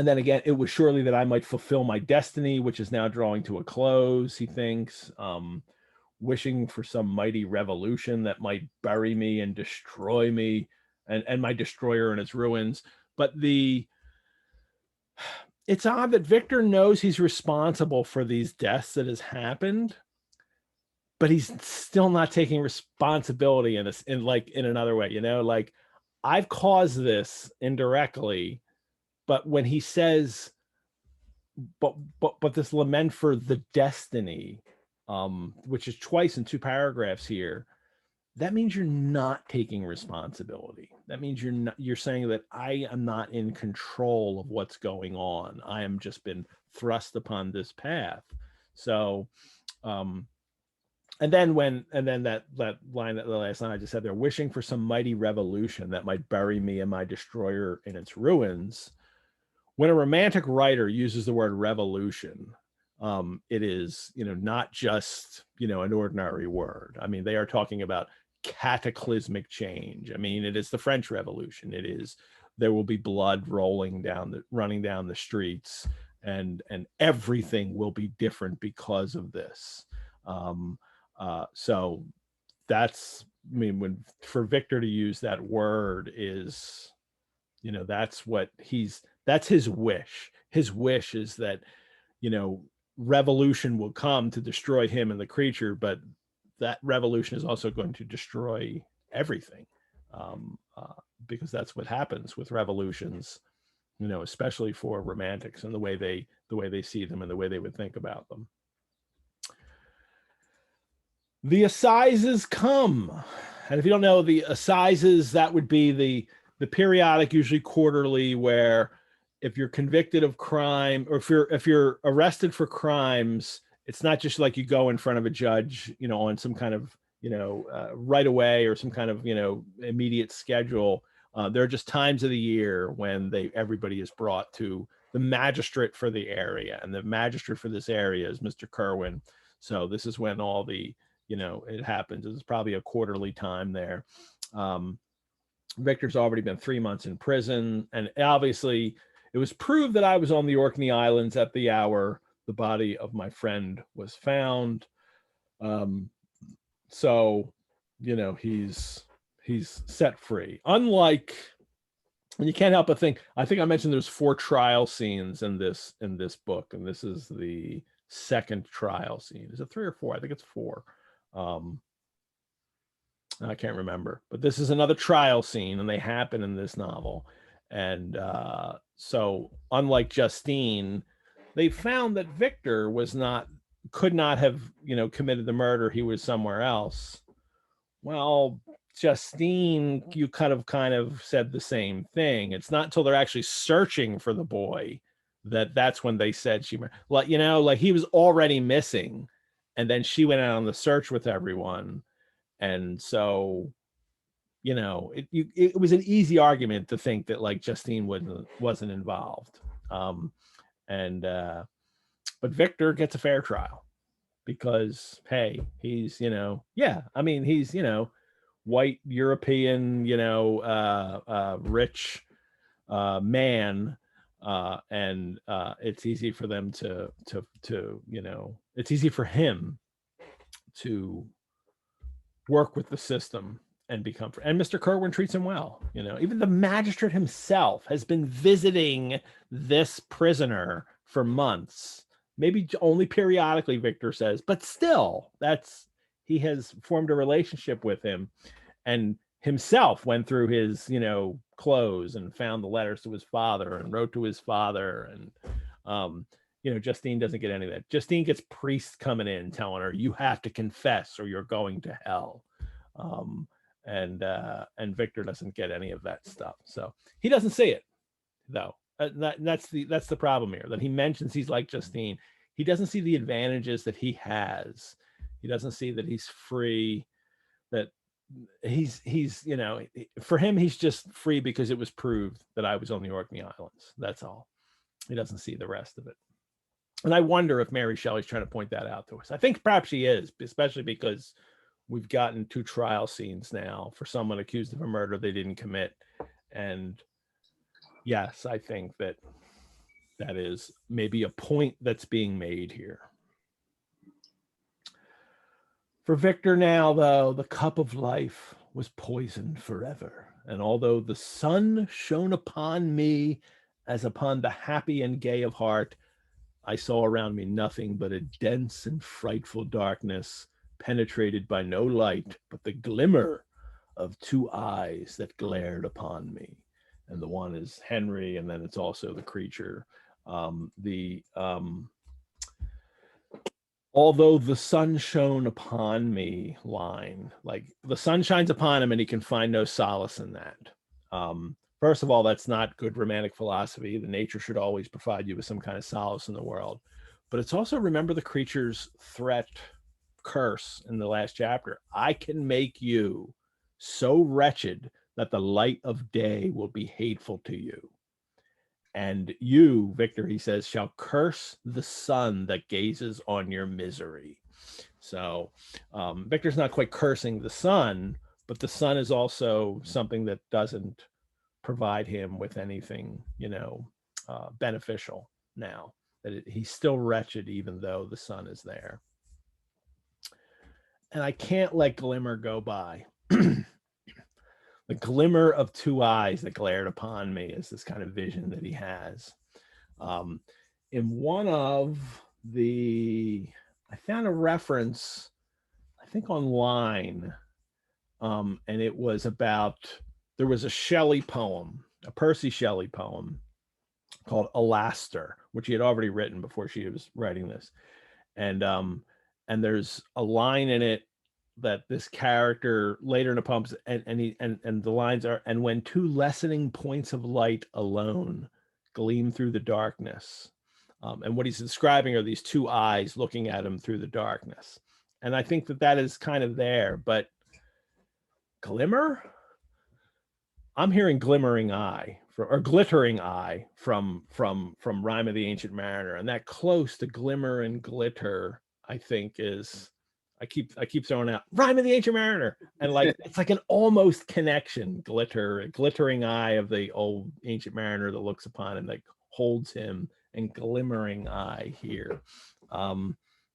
then again, it was surely that I might fulfill my destiny, which is now drawing to a close, he thinks, wishing for some mighty revolution that might bury me and destroy me, and my destroyer in its ruins. But it's odd that Victor knows he's responsible for these deaths that has happened, but he's still not taking responsibility in another way, you know, like, I've caused this indirectly. But when he says, but this lament for the destiny, which is twice in 2 paragraphs here, that means you're not taking responsibility. That means you're saying that I am not in control of what's going on. I am just been thrust upon this path. So, and then that line, that the last line I just said, they're wishing for some mighty revolution that might bury me and my destroyer in its ruins. When a romantic writer uses the word revolution, it is, you know, not just, you know, an ordinary word. I mean, they are talking about cataclysmic change. I mean, it is the French Revolution. It is, there will be blood running down the streets, and everything will be different because of this. So that's, I mean, for Victor to use that word is, you know, that's his wish. His wish is that, you know, revolution will come to destroy him and the creature, but that revolution is also going to destroy everything, because that's what happens with revolutions, you know, especially for romantics and the way they see them and the way they would think about them. The assizes come, and if you don't know the assizes, that would be the periodic, usually quarterly, where if you're convicted of crime, or if you're arrested for crimes, it's not just like you go in front of a judge, you know, on some kind of, you know, right away, or some kind of, you know, immediate schedule. There are just times of the year when everybody is brought to the magistrate for the area, and the magistrate for this area is Mr. Kerwin. So this is when all the, you know, it happens. It's probably a quarterly time there. Victor's already been 3 months in prison, and obviously It was proved that I was on the Orkney Islands at the hour the body of my friend was found. So, you know, he's set free. Unlike, and you can't help but think, I think I mentioned there's 4 trial scenes in this book, and this is the second trial scene. Is it 3 or 4? I think it's 4. I can't remember, but this is another trial scene, and they happen in this novel. And so unlike Justine, they found that Victor could not have, you know, committed the murder. He was somewhere else. Well, Justine, you kind of said the same thing. It's not until they're actually searching for the boy that's when they said she, like, you know, like he was already missing, and then she went out on the search with everyone. And so, you know, it was an easy argument to think that like Justine wasn't involved. But Victor gets a fair trial because, hey, he's, you know, yeah, I mean, he's, you know, white European, you know, rich man, and it's easy for them to you know, it's easy for him to work with the system and become, and Mr. Kerwin treats him well. You know, even the magistrate himself has been visiting this prisoner for months, maybe only periodically, Victor says, but still, he has formed a relationship with him, and himself went through his, you know, clothes and found the letters to his father and wrote to his father. And you know, Justine doesn't get any of that. Justine gets priests coming in telling her, you have to confess or you're going to hell. And Victor doesn't get any of that stuff. So he doesn't see it, though. That's the problem here, that he mentions he's like Justine. He doesn't see the advantages that he has. He doesn't see that he's free, that he's you know, for him, he's just free because it was proved that I was on the Orkney Islands. That's all. He doesn't see the rest of it. And I wonder if Mary Shelley's trying to point that out to us. I think perhaps she is, especially because we've gotten 2 trial scenes now for someone accused of a murder they didn't commit. And yes, I think that is maybe a point that's being made here. For Victor now, though, the cup of life was poisoned forever. And although the sun shone upon me as upon the happy and gay of heart, I saw around me nothing but a dense and frightful darkness, penetrated by no light but the glimmer of 2 eyes that glared upon me. And the one is Henry, and then it's also the creature. Although the sun shone upon me line, like the sun shines upon him and he can find no solace in that. First of all, that's not good romantic philosophy. The nature should always provide you with some kind of solace in the world. But it's also, remember the creature's threat curse in the last chapter. I can make you so wretched that the light of day will be hateful to you. And you, Victor, he says, shall curse the sun that gazes on your misery. So Victor's not quite cursing the sun, but the sun is also something that doesn't provide him with anything, you know, beneficial now. That he's still wretched even though the sun is there. And I can't let Glimmer go by. The glimmer of 2 eyes that glared upon me is this kind of vision that he has. In one of I found a reference, I think online, and it was about, there was a Shelley poem, a Percy Shelley poem called Alaster, which he had already written before she was writing this. And there's a line in it that this character later in the poems, and the lines are, and when 2 lessening points of light alone gleam through the darkness. And what he's describing are these 2 eyes looking at him through the darkness. And I think that is kind of there, but glimmer, I'm hearing glimmering eye or glittering eye from Rime of the Ancient Mariner, and that close to glimmer and glitter, I think is, I keep throwing out Rime of the Ancient Mariner, and like it's like an almost connection. Glittering eye of the old Ancient Mariner that looks upon him, like holds him, and glimmering eye here.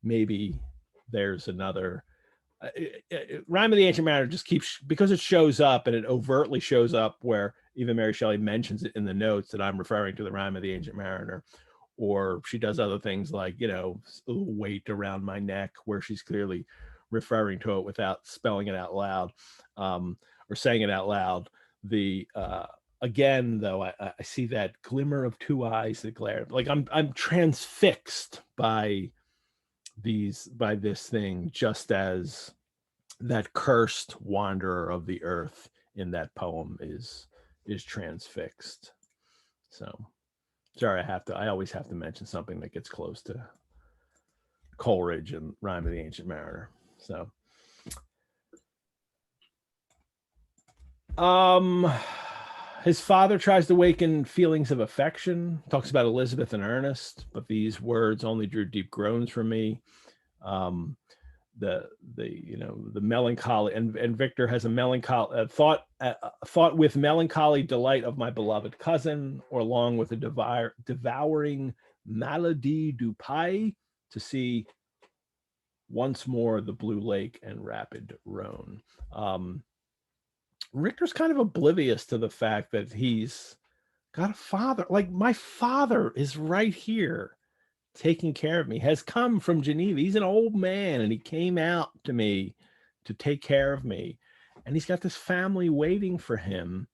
Maybe there's another. Rime of the Ancient Mariner just keeps, because it shows up, and it overtly shows up where even Mary Shelley mentions it in the notes that I'm referring to the Rime of the Ancient Mariner, or she does other things like, you know, a little weight around my neck, where she's clearly referring to it without spelling it out loud, or saying it out loud. The again, though, I see that glimmer of two eyes that glare. Like I'm transfixed by this thing, just as that cursed wanderer of the earth in that poem is transfixed. So sorry, I always have to mention something that gets close to Coleridge and Rime of the Ancient Mariner. So his father tries to awaken feelings of affection, talks about Elizabeth and Ernest, but these words only drew deep groans from me. The melancholy, and Victor has a melancholy thought with melancholy delight of my beloved cousin, or along with a devouring maladie du pays, to see once more the blue lake and rapid Rhone. Richter's kind of oblivious to the fact that he's got a father. Like, my father is right here taking care of me, has come from Geneva. He's an old man, and he came out to me to take care of me. And he's got this family waiting for him,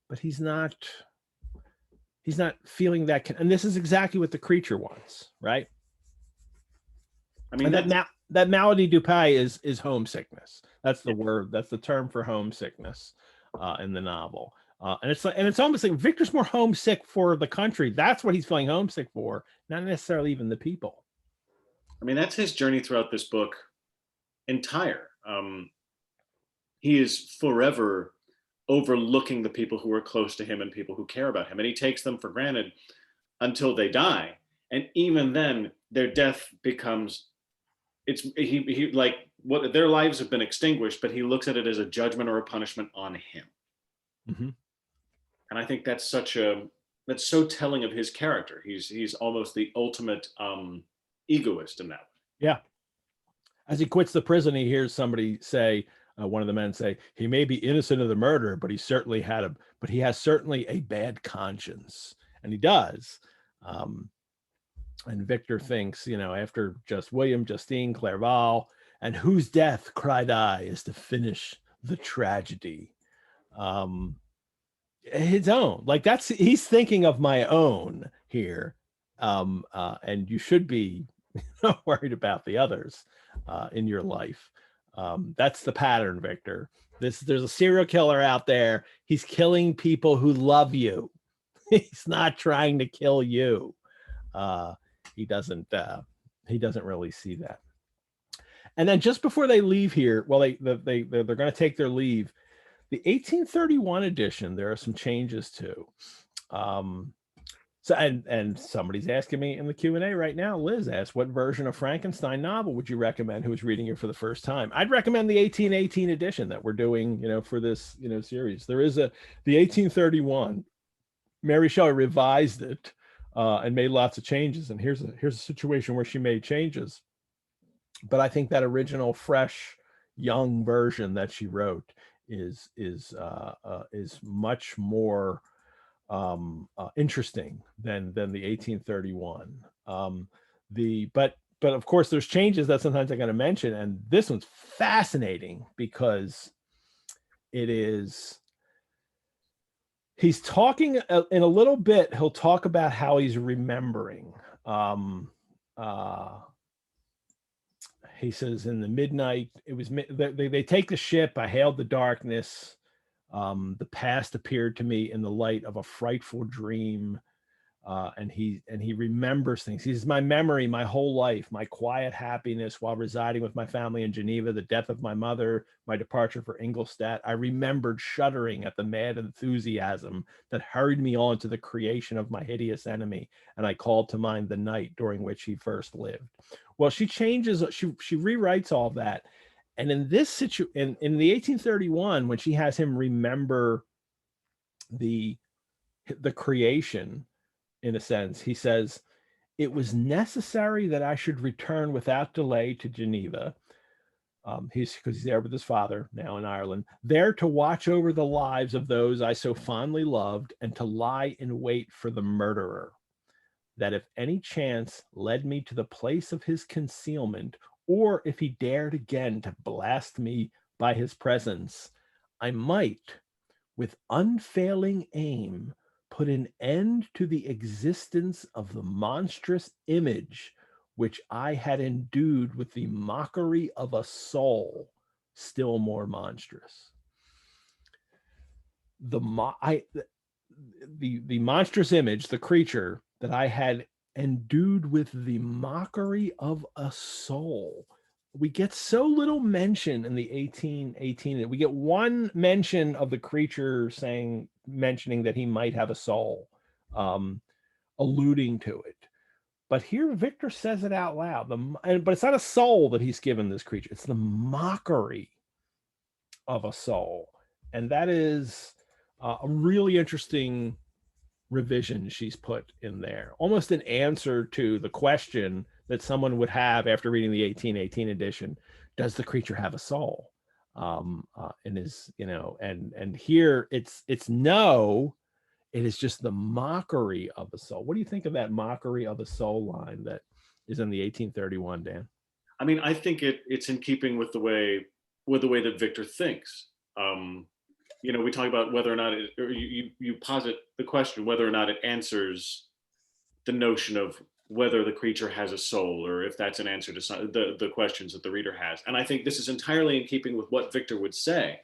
but he's not feeling that. And this is exactly what the creature wants, right? I mean, that maladie du pays is homesickness. That's the word. That's the term for homesickness in the novel. And it's almost like Victor's more homesick for the country. That's what he's feeling homesick for, not necessarily even the people. I mean, that's his journey throughout this book entire. He is forever overlooking the people who are close to him and people who care about him, and he takes them for granted until they die. And even then, their death becomes, he like, what, their lives have been extinguished, but he looks at it as a judgment or a punishment on him. Mm-hmm. And I think that's so telling of his character. He's almost the ultimate egoist in that way. Yeah. As he quits the prison, he hears somebody say, one of the men say, he may be innocent of the murder, but he has certainly a bad conscience. And he does. And Victor thinks, after William, Justine, Clerval, and whose death, cried I, is to finish the tragedy. His own, like, he's thinking of my own here. And you should be worried about the others in your life. That's the pattern, Victor. There's a serial killer out there. He's killing people who love you. He's not trying to kill you. He doesn't really see that. And then just before they leave here, well, they're going to take their leave. The 1831 edition, there are some changes too. So and somebody's asking me in the Q&A right now, Liz asked, what version of Frankenstein novel would you recommend who's reading it for the first time? I'd recommend the 1818 edition that we're doing, for this, series. There is the 1831. Mary Shelley revised it and made lots of changes. And here's a situation where she made changes. But I think that original, fresh, young version that she wrote is much more interesting than the 1831. But of course there's changes that sometimes I'm going to mention, and this one's fascinating because he's talking in a little bit. He'll talk about how he's remembering. He says, in the midnight, they take the ship. I hailed the darkness. The past appeared to me in the light of a frightful dream. And he remembers things. He says, my memory, my whole life, my quiet happiness while residing with my family in Geneva, the death of my mother, my departure for Ingolstadt. I remembered shuddering at the mad enthusiasm that hurried me on to the creation of my hideous enemy. And I called to mind the night during which he first lived. Well, she rewrites all that. And in this situation, in the 1831, when she has him remember the creation, in a sense. He says, it was necessary that I should return without delay to Geneva. Because he's there with his father now in Ireland, there to watch over the lives of those I so fondly loved and to lie in wait for the murderer, that if any chance led me to the place of his concealment, or if he dared again to blast me by his presence, I might, with unfailing aim, put an end to the existence of the monstrous image which I had endued with the mockery of a soul still more monstrous. The monstrous image, the creature that I had endued with the mockery of a soul. We get so little mention in the 1818. We get one mention of the creature mentioning that he might have a soul, alluding to it. But here Victor says it out loud. But it's not a soul that he's given this creature. It's the mockery of a soul. And that is a really interesting revision she's put in there. Almost an answer to the question that someone would have after reading the 1818 edition. Does the creature have a soul? And is, and here it's no. It is just the mockery of a soul. What do you think of that mockery of a soul line that is in the 1831, Dan? I mean, I think it's in keeping with the way that Victor thinks. We talk about whether or not you posit the question whether or not it answers the notion of whether the creature has a soul, or if that's an answer to the questions that the reader has. And I think this is entirely in keeping with what Victor would say.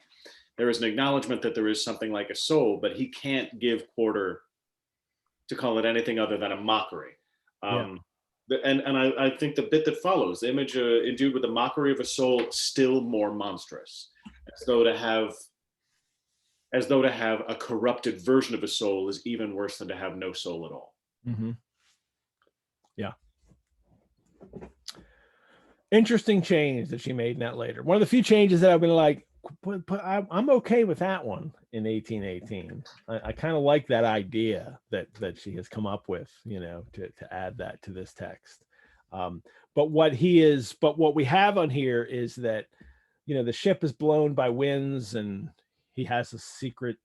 There is an acknowledgement that there is something like a soul, but he can't give quarter to call it anything other than a mockery. And I think the bit that follows, the image endued with the mockery of a soul still more monstrous, as though to have a corrupted version of a soul is even worse than to have no soul at all. Mm-hmm. Yeah. Interesting change that she made in that later. One of the few changes that I've been like, I'm okay with that one in 1818. I kind of like that idea that she has come up with, to add that to this text. But what we have on here is that, the ship is blown by winds and he has a secret,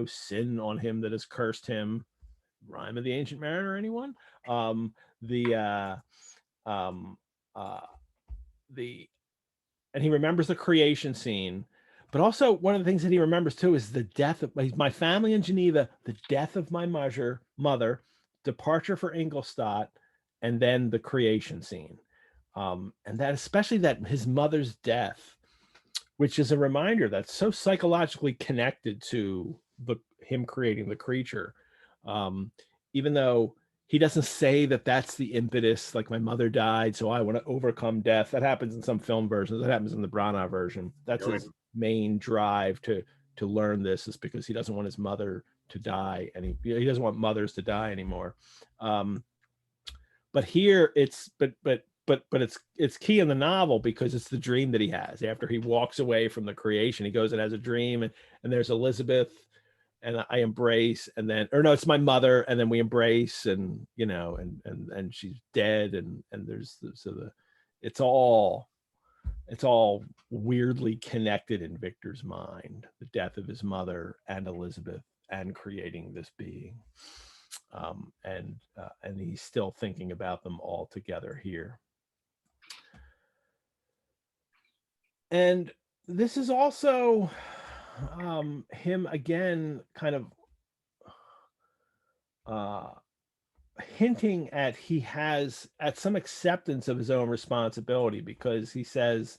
sin on him that has cursed him. Rhyme of the Ancient Mariner, anyone? And he remembers the creation scene. But also one of the things that he remembers too is the death of my family in Geneva, the death of my mother, departure for Ingolstadt, and then the creation scene. And that, especially that his mother's death, which is a reminder that's so psychologically connected to him creating the creature. Even though he doesn't say that that's the impetus, like my mother died, so I want to overcome death. That happens in some film versions. That happens in the Branagh version. That's his main drive to learn this, is because he doesn't want his mother to die, and he doesn't want mothers to die anymore. But here it's it's key in the novel because it's the dream that he has after he walks away from the creation. He goes and has a dream, and there's Elizabeth, and I embrace, and then, or no, it's my mother, and then we embrace, and and she's dead, and there's it's all weirdly connected in Victor's mind, the death of his mother and Elizabeth and creating this being. And he's still thinking about them all together here. And this is also him again kind of hinting at he has at some acceptance of his own responsibility, because he says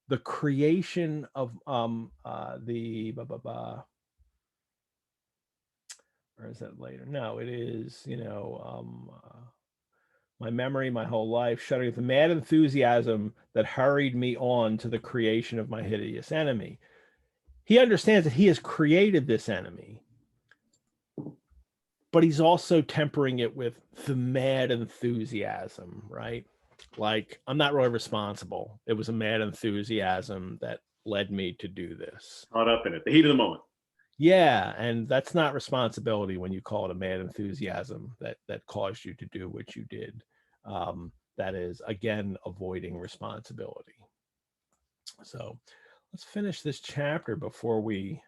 the creation of or is that later? No, it is, my memory, my whole life, shuddering with the mad enthusiasm that hurried me on to the creation of my hideous enemy. He understands that he has created this enemy, but he's also tempering it with the mad enthusiasm, right? Like, I'm not really responsible. It was a mad enthusiasm that led me to do this. Caught up in it, the heat of the moment. Yeah, and that's not responsibility when you call it a mad enthusiasm that caused you to do what you did. That is, again, avoiding responsibility. So let's finish this chapter before we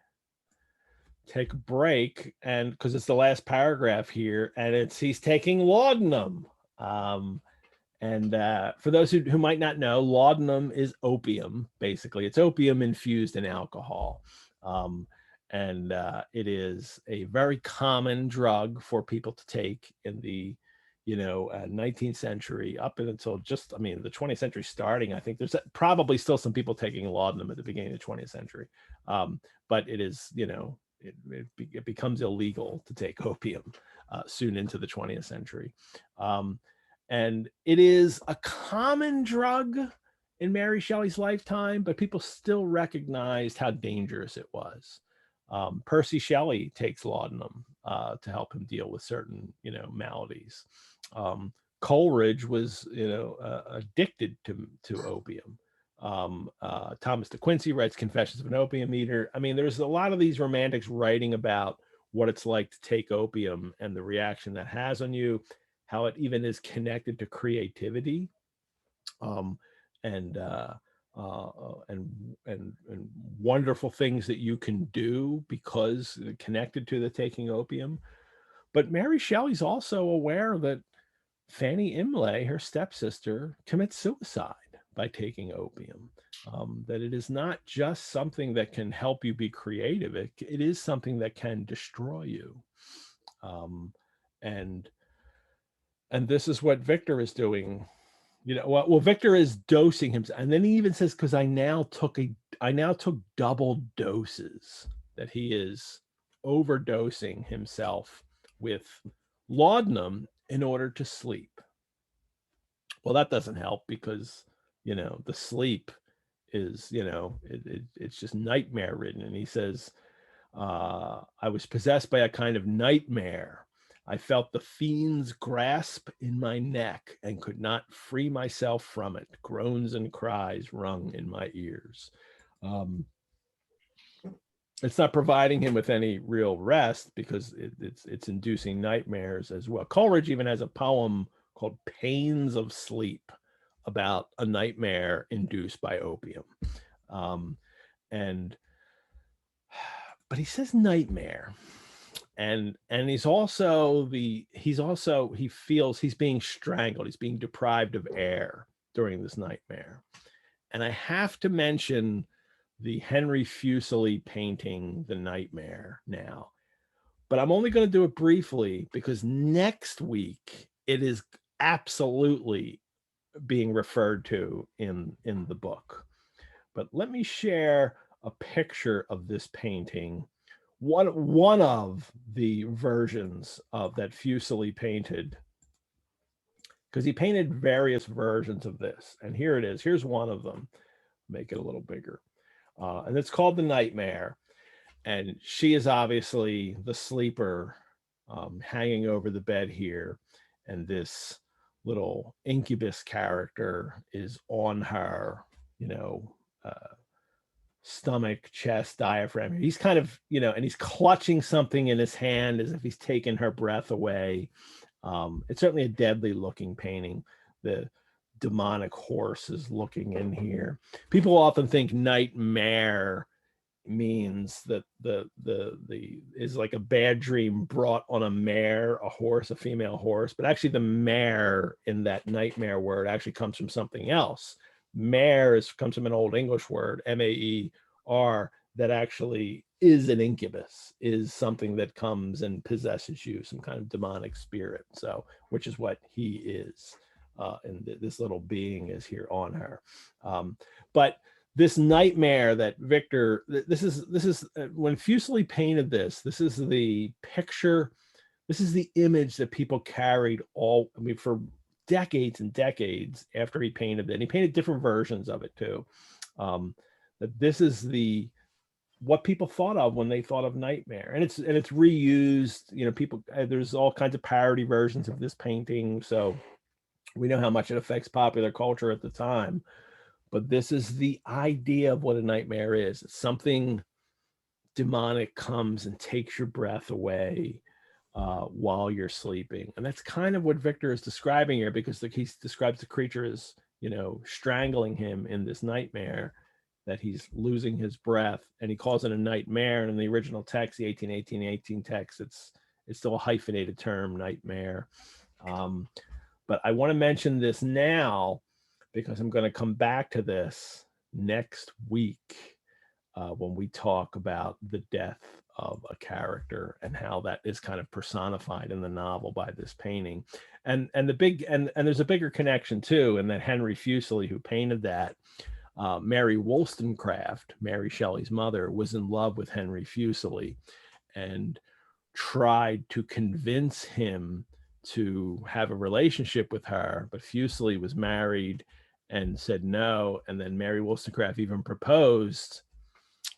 take a break, and because it's the last paragraph here, and he's taking laudanum. And for those who might not know, laudanum is opium. Basically, it's opium infused in alcohol. And it is a very common drug for people to take in the 19th century up until just, I mean, the 20th century starting. I think there's probably still some people taking laudanum at the beginning of the 20th century. But it is, it becomes illegal to take opium soon into the 20th century. And it is a common drug in Mary Shelley's lifetime, but people still recognized how dangerous it was. Percy Shelley takes laudanum to help him deal with certain, maladies. Coleridge was, addicted to opium. Thomas de Quincey writes Confessions of an Opium Eater. I mean, there's a lot of these romantics writing about what it's like to take opium and the reaction that has on you, how it even is connected to creativity, and wonderful things that you can do because connected to the taking opium. But Mary Shelley's also aware that Fanny Imlay, her stepsister, commits suicide by taking opium. That it is not just something that can help you be creative; it is something that can destroy you. And this is what Victor is doing. Well, Victor is dosing himself, and then he even says, "Because I now took double doses." That he is overdosing himself with laudanum in order to sleep. Well, that doesn't help because the sleep is it's just nightmare ridden. And he says, "I was possessed by a kind of nightmare. I felt the fiend's grasp in my neck and could not free myself from it. Groans and cries rung in my ears." It's not providing him with any real rest because it's inducing nightmares as well. Coleridge even has a poem called Pains of Sleep about a nightmare induced by opium. But he says nightmare. And he feels he's being strangled. He's being deprived of air during this nightmare. And I have to mention the Henry Fuseli painting, The Nightmare, now. But I'm only going to do it briefly because next week it is absolutely being referred to in the book. But let me share a picture of this painting. One of the versions of that Fuseli painted, because he painted various versions of this. And here it is. Here's one of them. Make it a little bigger. And it's called The Nightmare. And she is obviously the sleeper hanging over the bed here. And this little incubus character is on her, stomach, chest, diaphragm. He's kind of, and he's clutching something in his hand as if he's taking her breath away. It's certainly a deadly looking painting. The demonic horse is looking in here. People often think nightmare means that the is like a bad dream brought on a mare, a horse, a female horse, but actually the mare in that nightmare word actually comes from something else. Mare comes from an old English word, M-A-E-R, that actually is an incubus, is something that comes and possesses you, some kind of demonic spirit. So, which is what he is. And this little being is here on her. But this nightmare that Victor, this is when Fuseli painted this is the picture, this is the image that people carried for decades and decades after he painted it. And he painted different versions of it too. That this is what people thought of when they thought of nightmare, and it's reused. People, there's all kinds of parody versions of this painting, so we know how much it affects popular culture at the time. But this is the idea of what a nightmare is. It's something demonic comes and takes your breath away while you're sleeping. And that's kind of what Victor is describing here, because he describes the creature as, strangling him in this nightmare, that he's losing his breath, and he calls it a nightmare. And in the original text, the 1818 text, it's still a hyphenated term, nightmare. But I want to mention this now because I'm going to come back to this next week when we talk about the death of a character and how that is kind of personified in the novel by this painting. And there's a bigger connection too, in that Henry Fuseli, who painted that, Mary Wollstonecraft, Mary Shelley's mother, was in love with Henry Fuseli and tried to convince him to have a relationship with her, but Fuseli was married and said no. And then Mary Wollstonecraft even proposed,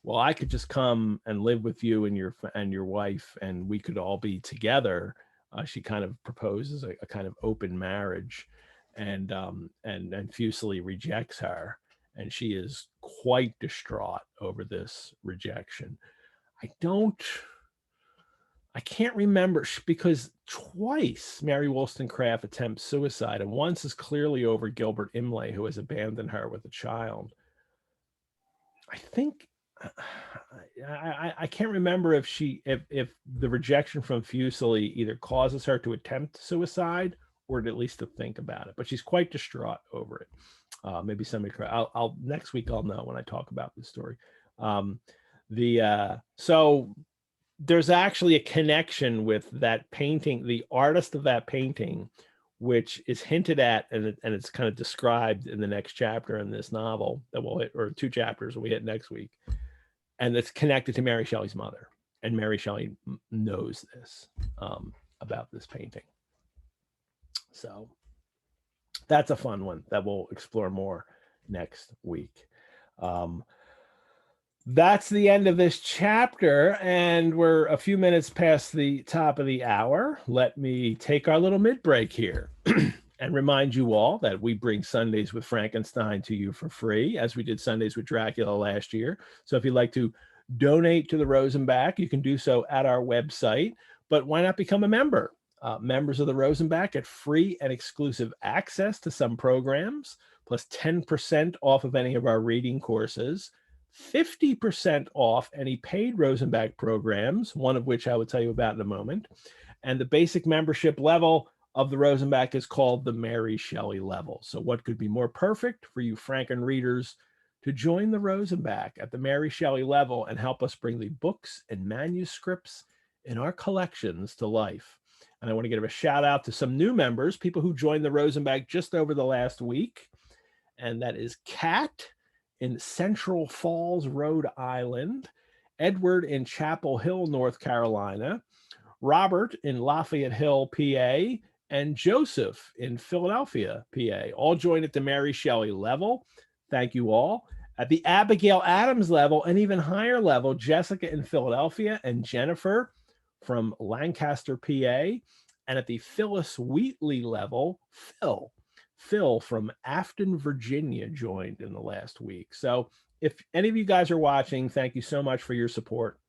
well, I could just come and live with you and your wife, and we could all be together. She kind of proposes a kind of open marriage, and Fuseli rejects her, and she is quite distraught over this rejection. I can't remember, because twice Mary Wollstonecraft attempts suicide, and once is clearly over Gilbert Imlay, who has abandoned her with a child. I think I can't remember if the rejection from Fuseli either causes her to attempt suicide or at least to think about it, but she's quite distraught over it. Maybe somebody, I'll next week I'll know when I talk about this story. So there's actually a connection with that painting, the artist of that painting, which is hinted at, and it's kind of described in the next chapter in this novel that we'll hit, or 2 chapters that we hit next week. And it's connected to Mary Shelley's mother. And Mary Shelley knows this about this painting. So that's a fun one that we'll explore more next week. That's the end of this chapter, and we're a few minutes past the top of the hour. Let me take our little mid-break here and remind you all that we bring Sundays with Frankenstein to you for free, as we did Sundays with Dracula last year. So if you'd like to donate to the Rosenbach, you can do so at our website, but why not become a member? Members of the Rosenbach get free and exclusive access to some programs, plus 10% off of any of our reading courses, 50% off any paid Rosenbach programs, one of which I will tell you about in a moment. And the basic membership level of the Rosenbach is called the Mary Shelley level. So what could be more perfect for you Franken readers to join the Rosenbach at the Mary Shelley level and help us bring the books and manuscripts in our collections to life. And I want to give a shout out to some new members, people who joined the Rosenbach just over the last week. And that is Kat in Central Falls, Rhode Island, Edward in Chapel Hill, North Carolina, Robert in Lafayette Hill, PA, and Joseph in Philadelphia, PA. All joined at the Mary Shelley level. Thank you all. At the Abigail Adams level, and even higher level, Jessica in Philadelphia and Jennifer from Lancaster, PA. And at the Phyllis Wheatley level, Phil from Afton, Virginia joined in the last week. So if any of you guys are watching, thank you so much for your support.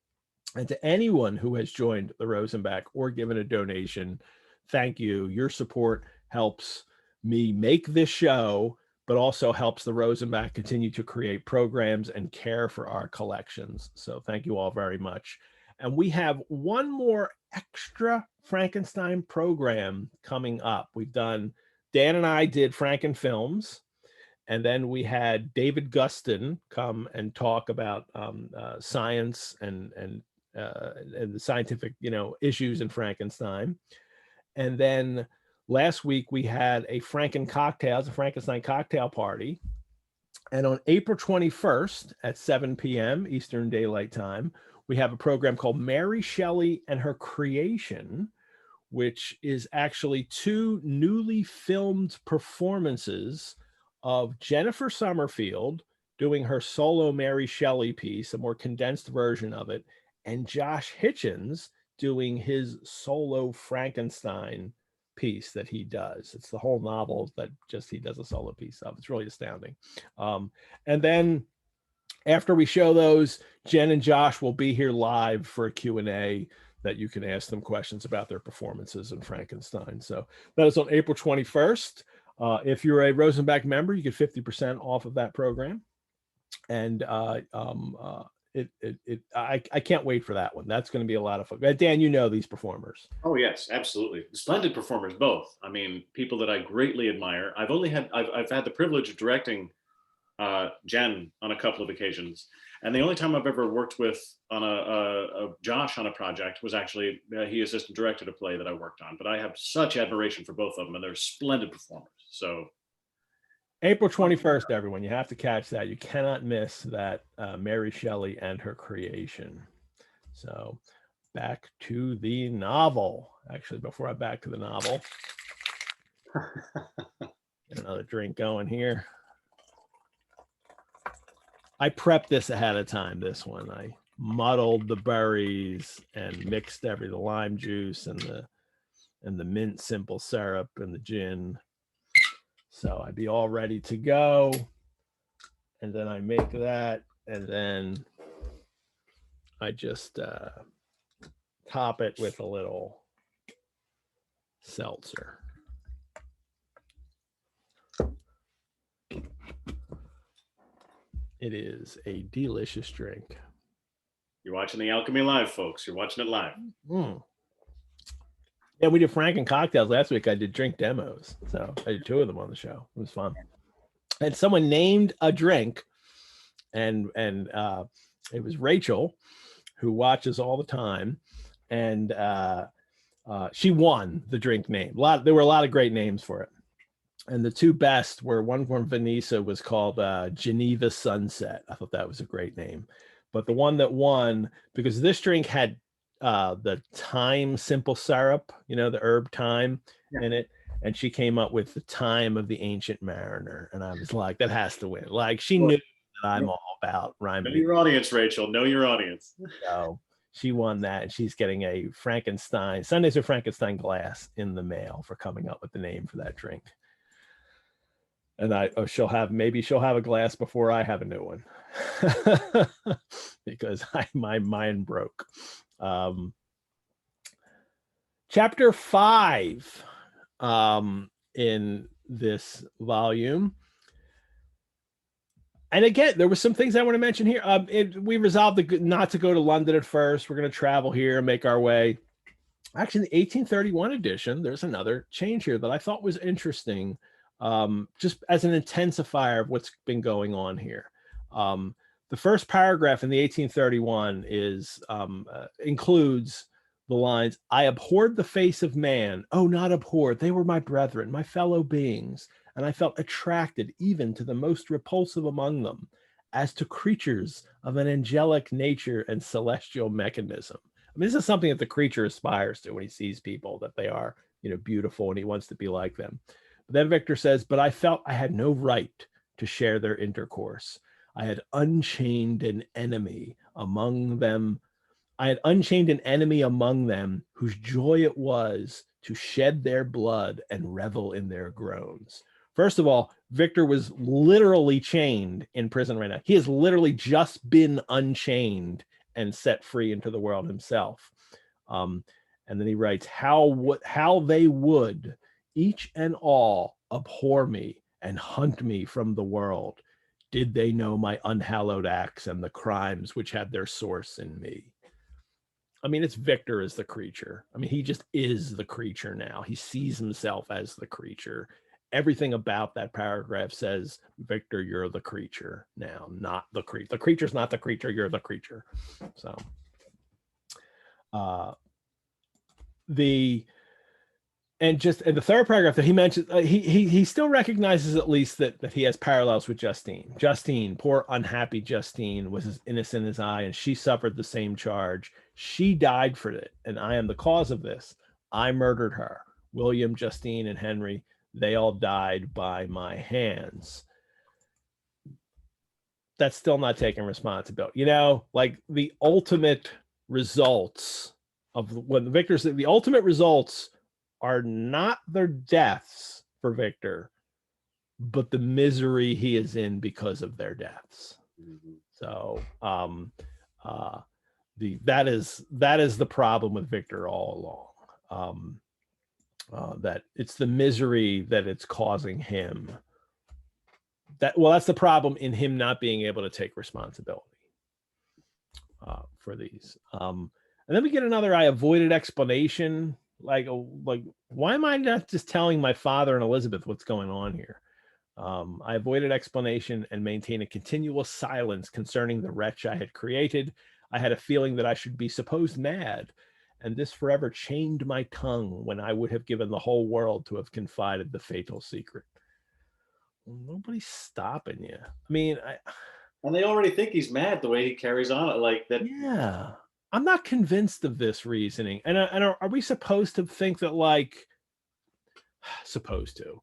And to anyone who has joined the Rosenbach or given a donation, thank you. Your support helps me make this show, but also helps the Rosenbach continue to create programs and care for our collections. So thank you all very much. And we have one more extra Frankenstein program coming up. Dan and I did Franken Films, and then we had David Gustin come and talk about science and the scientific, issues in Frankenstein. And then last week we had a Frankenstein cocktail party. And on April 21st at 7 p.m. Eastern Daylight Time, we have a program called Mary Shelley and Her Creation, which is actually 2 newly filmed performances of Jennifer Summerfield doing her solo Mary Shelley piece, a more condensed version of it, and Josh Hitchens doing his solo Frankenstein piece that he does. It's the whole novel that just he does a solo piece of. It's really astounding. And then After we show those, Jen and Josh will be here live for a Q&A that you can ask them questions about their performances in Frankenstein. So that is on April 21st. If you're a Rosenbach member, you get 50% off of that program. And I can't wait for that one. That's going to be a lot of fun. Dan, you know these performers. Oh yes, absolutely. Splendid performers, both. I mean, people that I greatly admire. I've had the privilege of directing Jen on a couple of occasions. And the only time I've ever worked with on a Josh on a project was actually he assistant directed a play that I worked on. But I have such admiration for both of them, and they're splendid performers. So April 21st, everyone, you have to catch that. You cannot miss that Mary Shelley and her creation. So back to the novel. Actually, before I back to the novel, get another drink going here. I prepped this ahead of time, this one. I muddled the berries and mixed the lime juice and the mint simple syrup and the gin. So I'd be all ready to go. And then I make that, and then I just top it with a little seltzer. It is a delicious drink. You're watching the Alchemy Live, folks. You're watching it live. Yeah, we did Franken cocktails last week. I did drink demos. So I did 2 of them on the show. It was fun. And someone named a drink, and it was Rachel, who watches all the time. And she won the drink name. There were a lot of great names for it. And the 2 best were, one from Vanessa was called Geneva Sunset. I thought that was a great name. But the one that won, because this drink had the thyme simple syrup, the herb thyme in it. And she came up with the Time of the Ancient Mariner. And I was like, that has to win. Like, she knew that I'm all about rhyming. Know your audience, Rachel. Know your audience. So she won that, and she's getting a Frankenstein, Sundays with Frankenstein glass in the mail for coming up with the name for that drink. And she'll have a glass before I have a new one because my mind broke. Chapter 5 in this volume. And again, there were some things I want to mention here. We resolved not to go to London at first. We're going to travel here and make our way. Actually, in the 1831 edition, there's another change here that I thought was interesting. Just as an intensifier of what's been going on here. The first paragraph in the 1831 includes the lines, I abhorred the face of man. Oh, not abhorred. They were my brethren, my fellow beings. And I felt attracted even to the most repulsive among them, as to creatures of an angelic nature and celestial mechanism. I mean, this is something that the creature aspires to when he sees people, that they are, beautiful, and he wants to be like them. But then Victor says, but I felt I had no right to share their intercourse. I had unchained an enemy among them. Whose joy it was to shed their blood and revel in their groans. First of all, Victor was literally chained in prison right now. He has literally just been unchained and set free into the world himself. And then he writes, how they would each and all abhor me and hunt me from the world, did they know my unhallowed acts and the crimes which had their source in me. I mean, it's Victor as the creature. I mean, he just is the creature now. He sees himself as the creature. Everything about that paragraph says, Victor, you're the creature now, not the creature. The creature's not the creature, you're the creature. So and the third paragraph that he mentions, he still recognizes at least that he has parallels with Justine. Justine, poor unhappy Justine, was as innocent as I, and she suffered the same charge. She died for it, and I am the cause of this. I murdered her. William, Justine, and Henry, they all died by my hands. That's still not taking responsibility. Like the ultimate results of when Victor said the ultimate results are not their deaths for Victor, but the misery he is in because of their deaths. So that is the problem with Victor all along. That it's the misery that it's causing him. That's the problem in him not being able to take responsibility for these. And then we get another, I avoided explanation. Like, why am I not just telling my father and Elizabeth what's going on here? I avoided explanation and maintained a continual silence concerning the wretch I had created. I had a feeling that I should be supposed mad, and this forever chained my tongue when I would have given the whole world to have confided the fatal secret. Well, nobody's stopping you. I mean, and they already think he's mad the way he carries on, like that. Yeah, I'm not convinced of this reasoning. And are we supposed to think that, like, supposed to?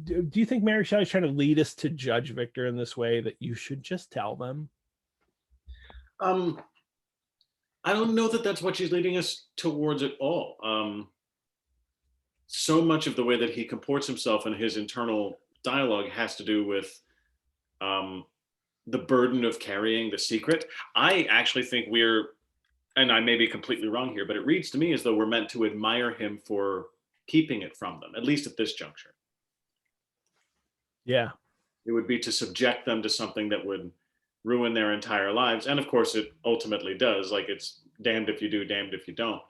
Do you think Mary Shelley's trying to lead us to judge Victor in this way, that you should just tell them? I don't know that that's what she's leading us towards at all. So much of the way that he comports himself and his internal dialogue has to do with the burden of carrying the secret. I actually think and I may be completely wrong here, but it reads to me as though we're meant to admire him for keeping it from them, at least at this juncture. Yeah. It would be to subject them to something that would ruin their entire lives. And of course it ultimately does. Like, it's damned if you do, damned if you don't.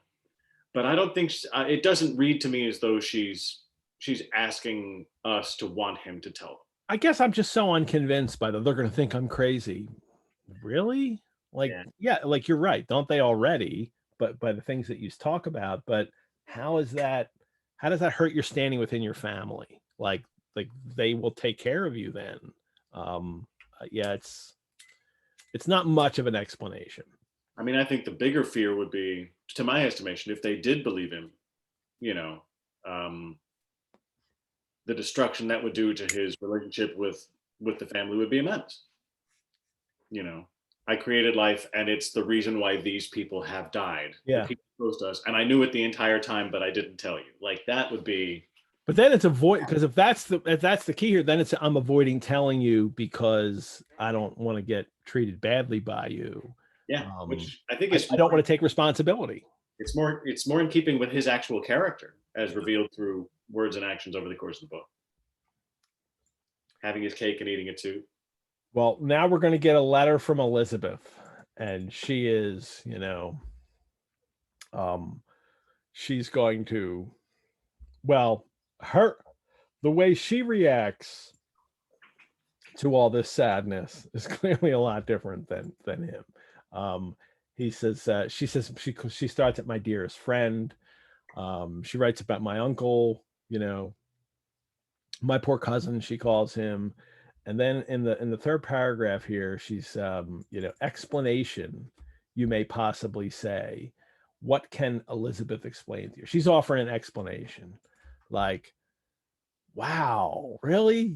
But I don't think, it doesn't read to me as though she's asking us to want him to tell them. I guess I'm just so unconvinced by they're going to think I'm crazy. Really? Like, yeah, like, you're right. Don't they already? But by the things that you talk about, but how does that hurt your standing within your family? Like they will take care of you then. Yeah, it's not much of an explanation. I mean, I think the bigger fear would be, to my estimation, if they did believe him, the destruction that would do to his relationship with the family would be immense. I created life, and it's the reason why these people have died. Yeah. The people close to us, and I knew it the entire time, but I didn't tell you. Like, that would be. But then it's because if that's the key here, then I'm avoiding telling you because I don't want to get treated badly by you. Yeah, which I think I don't want to take responsibility. It's more in keeping with his actual character as revealed through words and actions over the course of the book. Having his cake and eating it too. Well, now we're going to get a letter from Elizabeth, and she is, she's going to, the way she reacts to all this sadness is clearly a lot different than him. She starts at my dearest friend. She writes about my uncle, my poor cousin, she calls him. And then in the third paragraph here, she's, explanation, you may possibly say, what can Elizabeth explain to you? She's offering an explanation. Like, wow, really?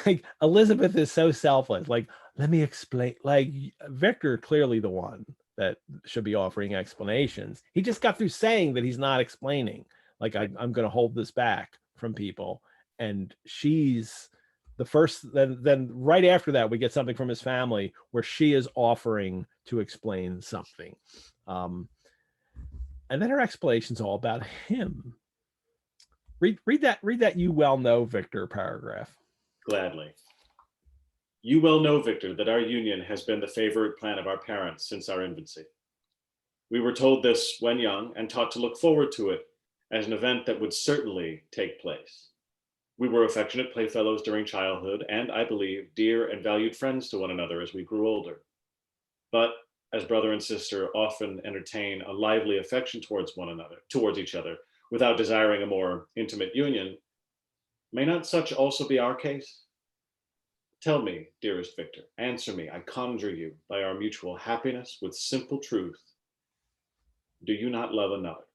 Like Elizabeth is so selfless. Like, let me explain. Like, Victor, clearly the one that should be offering explanations. He just got through saying that he's not explaining. Like, I'm going to hold this back from people. And she's the first, then right after that, we get something from his family where she is offering to explain something. And then her explanation's all about him. Read that you well know, Victor paragraph. Gladly. You well know, Victor, that our union has been the favorite plan of our parents since our infancy. We were told this when young and taught to look forward to it as an event that would certainly take place. We were affectionate playfellows during childhood and, I believe, dear and valued friends to one another as we grew older. But as brother and sister often entertain a lively affection towards each other, without desiring a more intimate union, may not such also be our case? Tell me, dearest Victor, answer me, I conjure you, by our mutual happiness with simple truth. Do you not love another?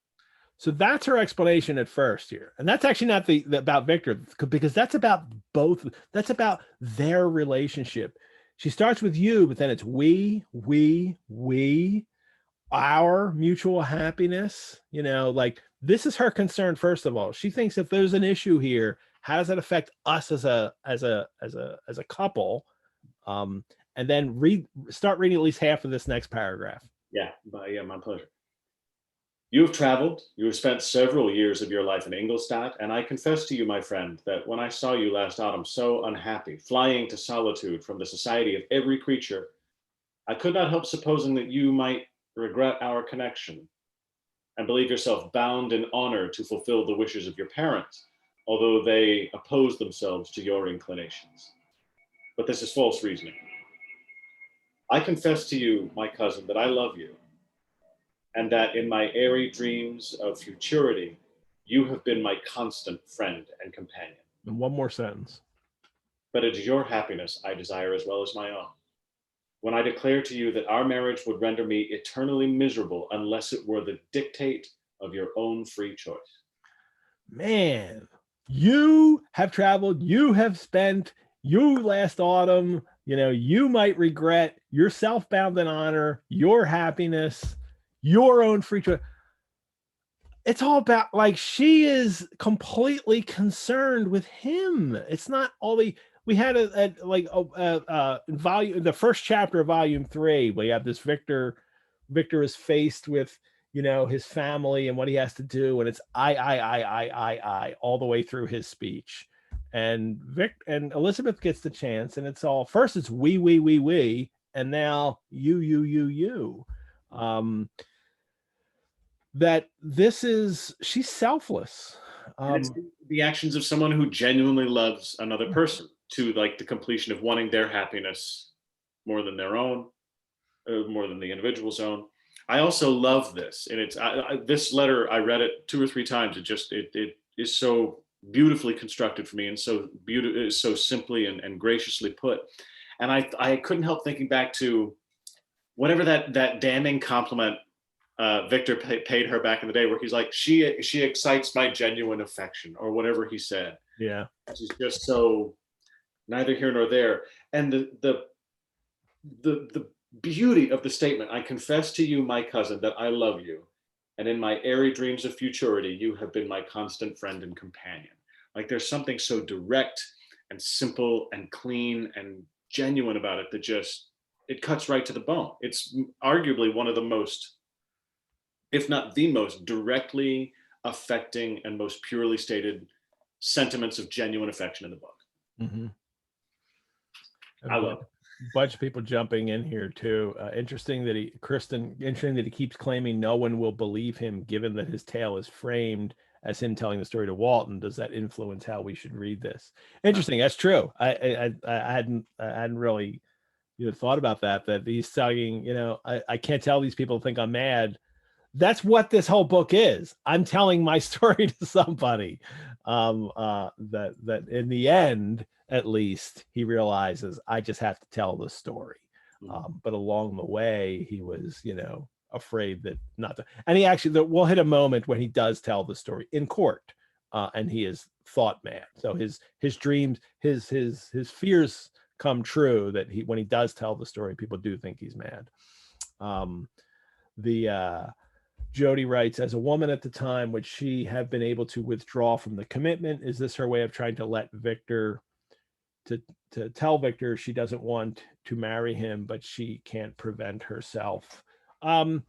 So that's her explanation at first here. And that's actually not the about Victor, because that's about both. That's about their relationship. She starts with you, but then it's we, our mutual happiness. Like, this is her concern. First of all, she thinks if there's an issue here, how does that affect us as a couple? And and then start reading at least half of this next paragraph. Yeah, my pleasure. You have traveled, you have spent several years of your life in Ingolstadt, and I confess to you, my friend, that when I saw you last autumn so unhappy, flying to solitude from the society of every creature, I could not help supposing that you might regret our connection and believe yourself bound in honor to fulfill the wishes of your parents, although they oppose themselves to your inclinations. But this is false reasoning. I confess to you, my cousin, that I love you, and that in my airy dreams of futurity, you have been my constant friend and companion. And one more sentence. But it is your happiness I desire as well as my own. When I declare to you that our marriage would render me eternally miserable unless it were the dictate of your own free choice. Man, you have traveled, you have spent, you last autumn, you might regret your self-bound in honor, your happiness, your own free choice. It's all about, like, she is completely concerned with him. It's not all we had volume, the first chapter of volume 3, we have this Victor is faced with, his family and what he has to do. And it's I all the way through his speech. And Elizabeth gets the chance, and it's all, first it's we, and now you. That she's selfless. It's the actions of someone who genuinely loves another person, to like the completion of wanting their happiness more than their own, more than the individual's own. I also love this, and it's this letter, I read it 2 or 3 times. It is so beautifully constructed for me, and so so simply and graciously put. And I couldn't help thinking back to whatever that damning compliment Victor paid her back in the day, where he's like, she excites my genuine affection, or whatever he said. Yeah, she's just so neither here nor there. And the beauty of the statement, I confess to you, my cousin, that I love you, and in my airy dreams of futurity, you have been my constant friend and companion. Like, there's something so direct and simple and clean and genuine about it that just, it cuts right to the bone. It's arguably one of the most, if not the most, directly affecting and most purely stated sentiments of genuine affection in the book. Mm-hmm. I love it. Bunch of people jumping in here too. Interesting that he keeps claiming no one will believe him, given that his tale is framed as him telling the story to Walton. Does that influence how we should read this? Interesting. That's true. I hadn't really thought about that he's saying, I can't tell these people think I'm mad. That's what this whole book is. I'm telling my story to somebody. That in the end, at least, he realizes, I just have to tell the story. But along the way, he was, afraid that not to. And he actually, we'll hit a moment when he does tell the story in court, and he is thought mad. So his dreams, his fears come true, that when he does tell the story, people do think he's mad. Jody writes, as a woman at the time, would she have been able to withdraw from the commitment? Is this her way of trying to let Victor, to tell Victor she doesn't want to marry him, but she can't prevent herself? I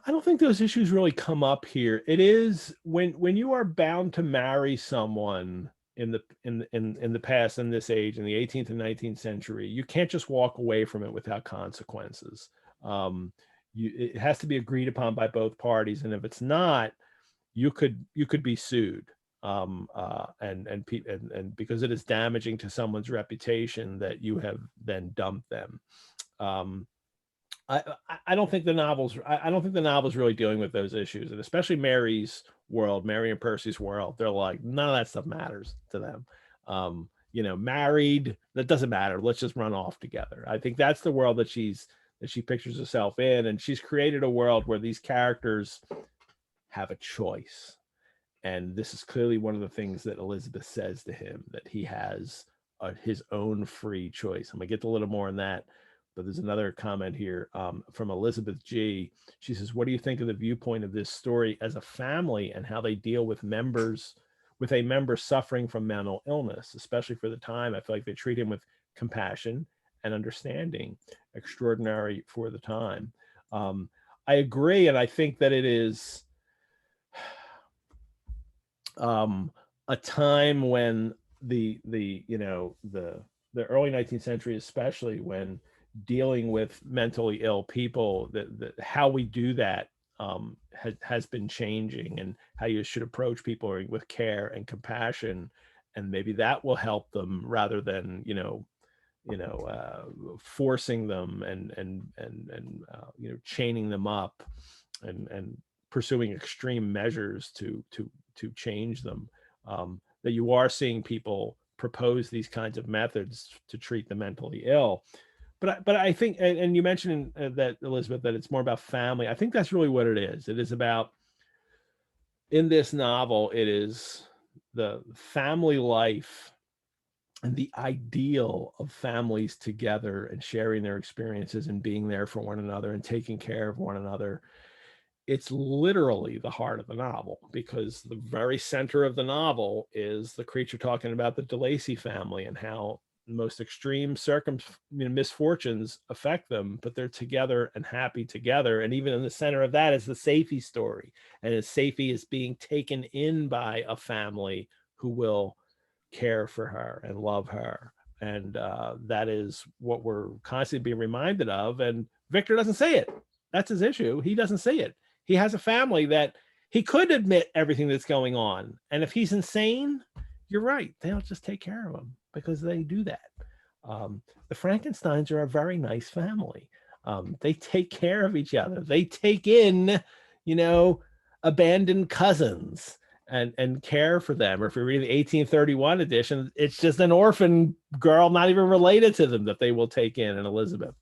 don't think those issues really come up here. It is when you are bound to marry someone in the past, in this age, in the 18th and 19th century, you can't just walk away from it without consequences. It has to be agreed upon by both parties, and if it's not, you could be sued, and because it is damaging to someone's reputation that you have then dumped them. I don't think the novel's really dealing with those issues, and especially Mary and Percy's world. They're like, none of that stuff matters to them. Married, that doesn't matter. Let's just run off together. I think that's the world that she pictures herself in, and she's created a world where these characters have a choice. And this is clearly one of the things that Elizabeth says to him, that he has his own free choice. I'm gonna get a little more on that, but there's another comment here from Elizabeth G. She says, what do you think of the viewpoint of this story as a family, and how they deal with a member suffering from mental illness, especially for the time? I feel like they treat him with compassion and understanding extraordinary for the time. I agree, and I think that it is a time when the early 19th century, especially, when dealing with mentally ill people, that how we do that has been changing, and how you should approach people with care and compassion, and maybe that will help them rather than forcing them and chaining them up and pursuing extreme measures to change them. That you are seeing people propose these kinds of methods to treat the mentally ill. But I think, and you mentioned that, Elizabeth, that it's more about family. I think that's really what it is. It is about, in this novel, it is the family life and the ideal of families together and sharing their experiences and being there for one another and taking care of one another. It's literally the heart of the novel, because the very center of the novel is the creature talking about the DeLacy family and how the most extreme misfortunes affect them, but they're together and happy together. And even in the center of that is the Safey story. And as Safey is being taken in by a family who will care for her and love her. And that is what we're constantly being reminded of. And Victor doesn't say it. That's his issue. He doesn't see it. He has a family that he could admit everything that's going on. And if he's insane, you're right, they'll just take care of him, because they do that. The Frankensteins are a very nice family. They take care of each other. They take in, abandoned cousins and care for them. Or if you read the 1831 edition, it's just an orphan girl, not even related to them, that they will take in, and Elizabeth.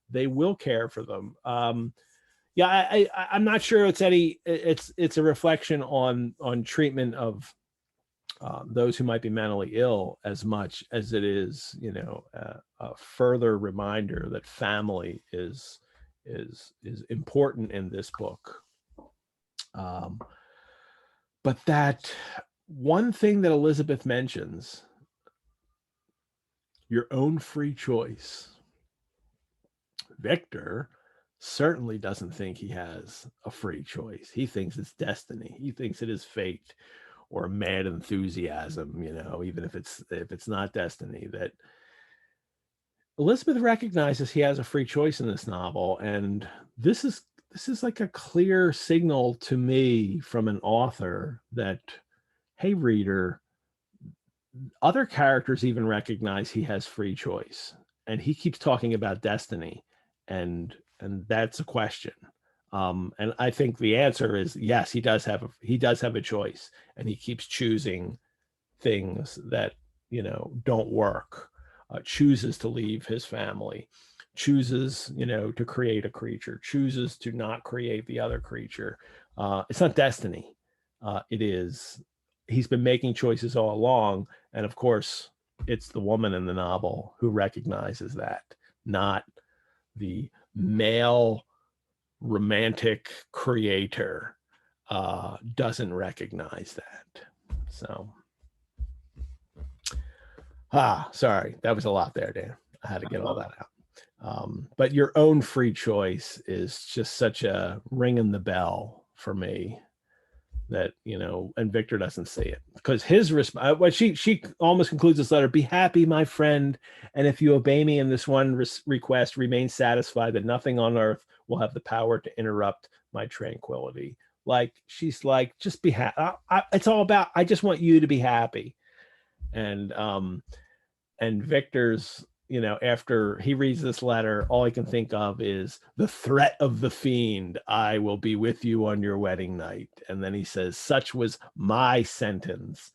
They will care for them. Yeah, I'm not sure it's a reflection on treatment of those who might be mentally ill as much as it is, a further reminder that family is important in this book. But that one thing that Elizabeth mentions, your own free choice. Victor certainly doesn't think he has a free choice. He thinks it's destiny. He thinks it is fate or mad enthusiasm, even if it's not destiny. That Elizabeth recognizes he has a free choice in this novel. And this is like a clear signal to me from an author that, hey, reader, other characters even recognize he has free choice. And he keeps talking about destiny. And that's a question. And I think the answer is yes, he does have a choice, and he keeps choosing things that, don't work, chooses to leave his family, chooses, to create a creature, chooses to not create the other creature. It's not destiny. He's been making choices all along. And of course, it's the woman in the novel who recognizes that, not the male romantic creator doesn't recognize that. So, sorry, that was a lot there, Dan. I had to get all that out. But your own free choice is just such a ring in the bell for me, that, and Victor doesn't see it, because his response, well, she almost concludes this letter: be happy, my friend, and if you obey me in this one request, remain satisfied that nothing on earth will have the power to interrupt my tranquility. Like, she's like, just be happy. It's all about, I just want you to be happy. And Victor's, after he reads this letter, all he can think of is the threat of the fiend. I will be with you on your wedding night. And then he says, such was my sentence.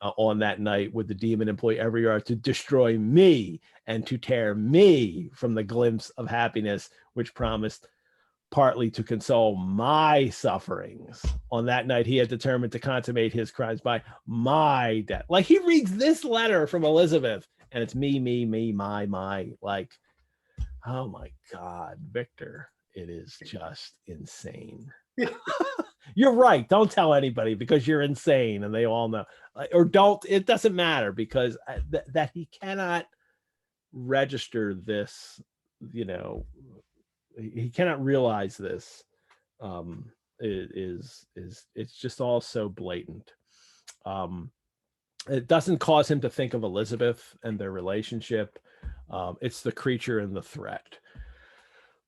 On that night would the demon employ every art to destroy me and to tear me from the glimpse of happiness, which promised partly to console my sufferings. On that night, he had determined to consummate his crimes by my death. Like, he reads this letter from Elizabeth, and it's me, my, like, oh my God, Victor, it is just insane. You're right. Don't tell anybody, because you're insane, and they all know. Or don't, it doesn't matter, because that he cannot register this, you know, he cannot realize this. It's just all so blatant. It doesn't cause him to think of Elizabeth and their relationship. It's the creature and the threat.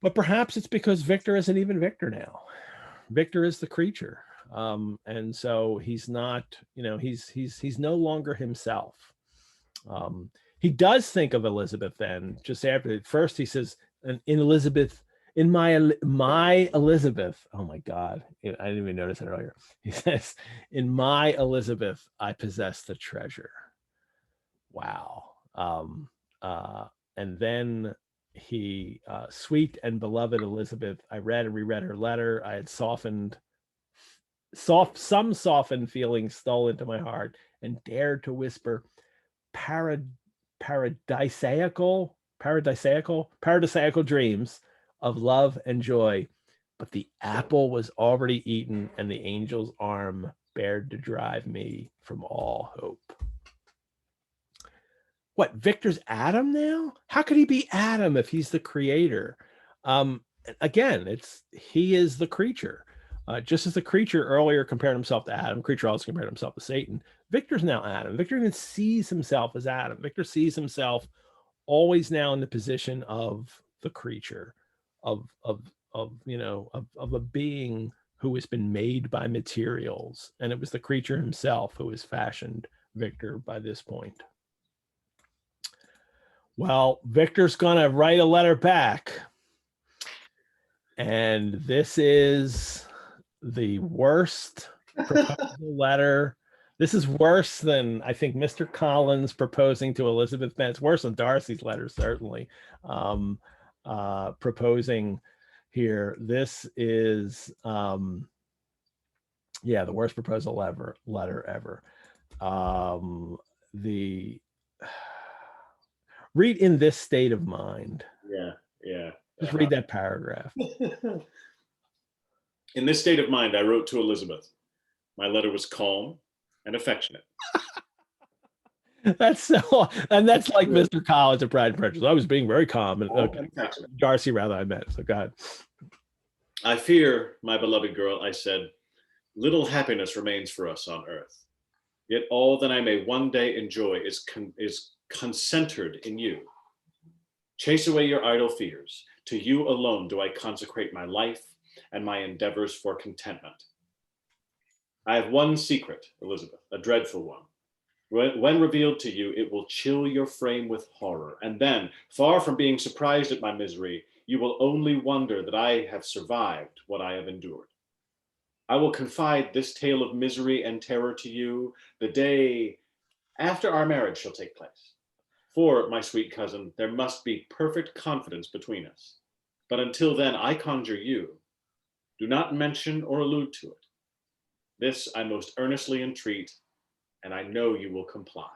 But perhaps it's because Victor isn't even Victor now. Victor is the creature. And so he's not, you know, he's no longer himself. He does think of Elizabeth then, just after. First he says, in Elizabeth, in my Elizabeth, oh my God, I didn't even notice it earlier. He says, in my Elizabeth, I possess the treasure. Wow. And then he, sweet and beloved Elizabeth, I read and reread her letter. I had some softened feelings stole into my heart and dared to whisper paradisiacal dreams of love and joy, but the apple was already eaten and the angel's arm bared to drive me from all hope. What, Victor's Adam now? How could he be Adam if he's the creator? Again, he is the creature. Just as the creature earlier compared himself to Adam, creature also compared himself to Satan. Victor's now Adam. Victor even sees himself as Adam. Victor sees himself always now in the position of the creature, of a being who has been made by materials, and it was the creature himself who has fashioned Victor by this point. Well, Victor's gonna write a letter back, and this is the worst proposal letter. This is worse than, I think, Mr. Collins proposing to Elizabeth Bennet. It's worse than Darcy's letter, certainly. Proposing here. This is, the worst proposal letter ever. Read in this state of mind. Yeah. Just read that paragraph. In this state of mind, I wrote to Elizabeth. My letter was calm and affectionate. That's so, and that's like Mr. Collins at Pride and Prejudice. I was being very calm, and Darcy, rather, I meant. So go ahead. I fear, my beloved girl, I said, little happiness remains for us on earth. Yet all that I may one day enjoy is concentred in you. Chase away your idle fears. To you alone do I consecrate my life and my endeavors for contentment. I have one secret, Elizabeth, a dreadful one. When revealed to you, it will chill your frame with horror. And then, far from being surprised at my misery, you will only wonder that I have survived what I have endured. I will confide this tale of misery and terror to you the day after our marriage shall take place. For, my sweet cousin, there must be perfect confidence between us. But until then, I conjure you, do not mention or allude to it. This I most earnestly entreat, and I know you will comply.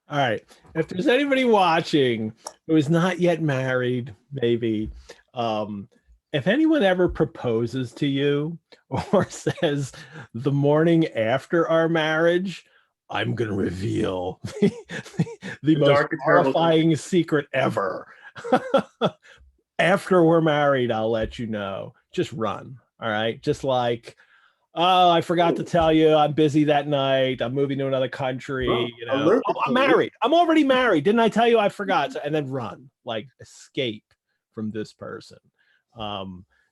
All right. If there's anybody watching who is not yet married, maybe, if anyone ever proposes to you or says the morning after our marriage, I'm going to reveal the most horrifying secret ever. After we're married, I'll let you know. Just run. All right. Just like, oh, I forgot to tell you, I'm busy that night. I'm moving to another country. Oh, I'm married. I'm already married. Didn't I tell you I forgot? And then run, like escape from this person.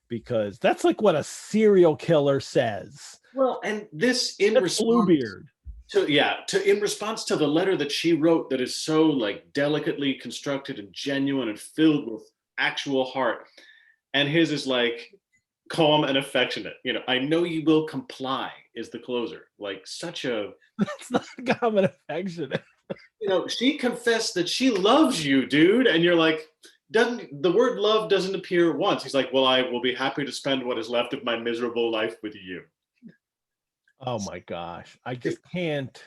Because that's like what a serial killer says. Well, and this in response, Bluebeard. In response to the letter that she wrote that is so like delicately constructed and genuine and filled with actual heart. And his is like calm and affectionate. I know you will comply is the closer. Like such a... That's not calm and affectionate. She confessed that she loves you, dude. And you're like, the word love doesn't appear once. He's like, well, I will be happy to spend what is left of my miserable life with you. Oh my gosh. I just can't,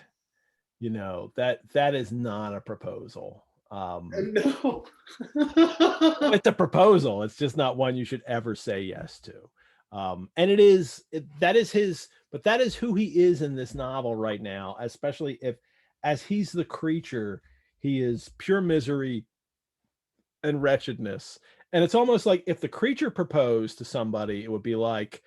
that is not a proposal. No. It's a proposal. It's just not one you should ever say yes to. And that is who he is in this novel right now, especially as he's the creature, he is pure misery, and wretchedness. And it's almost like if the creature proposed to somebody, it would be like,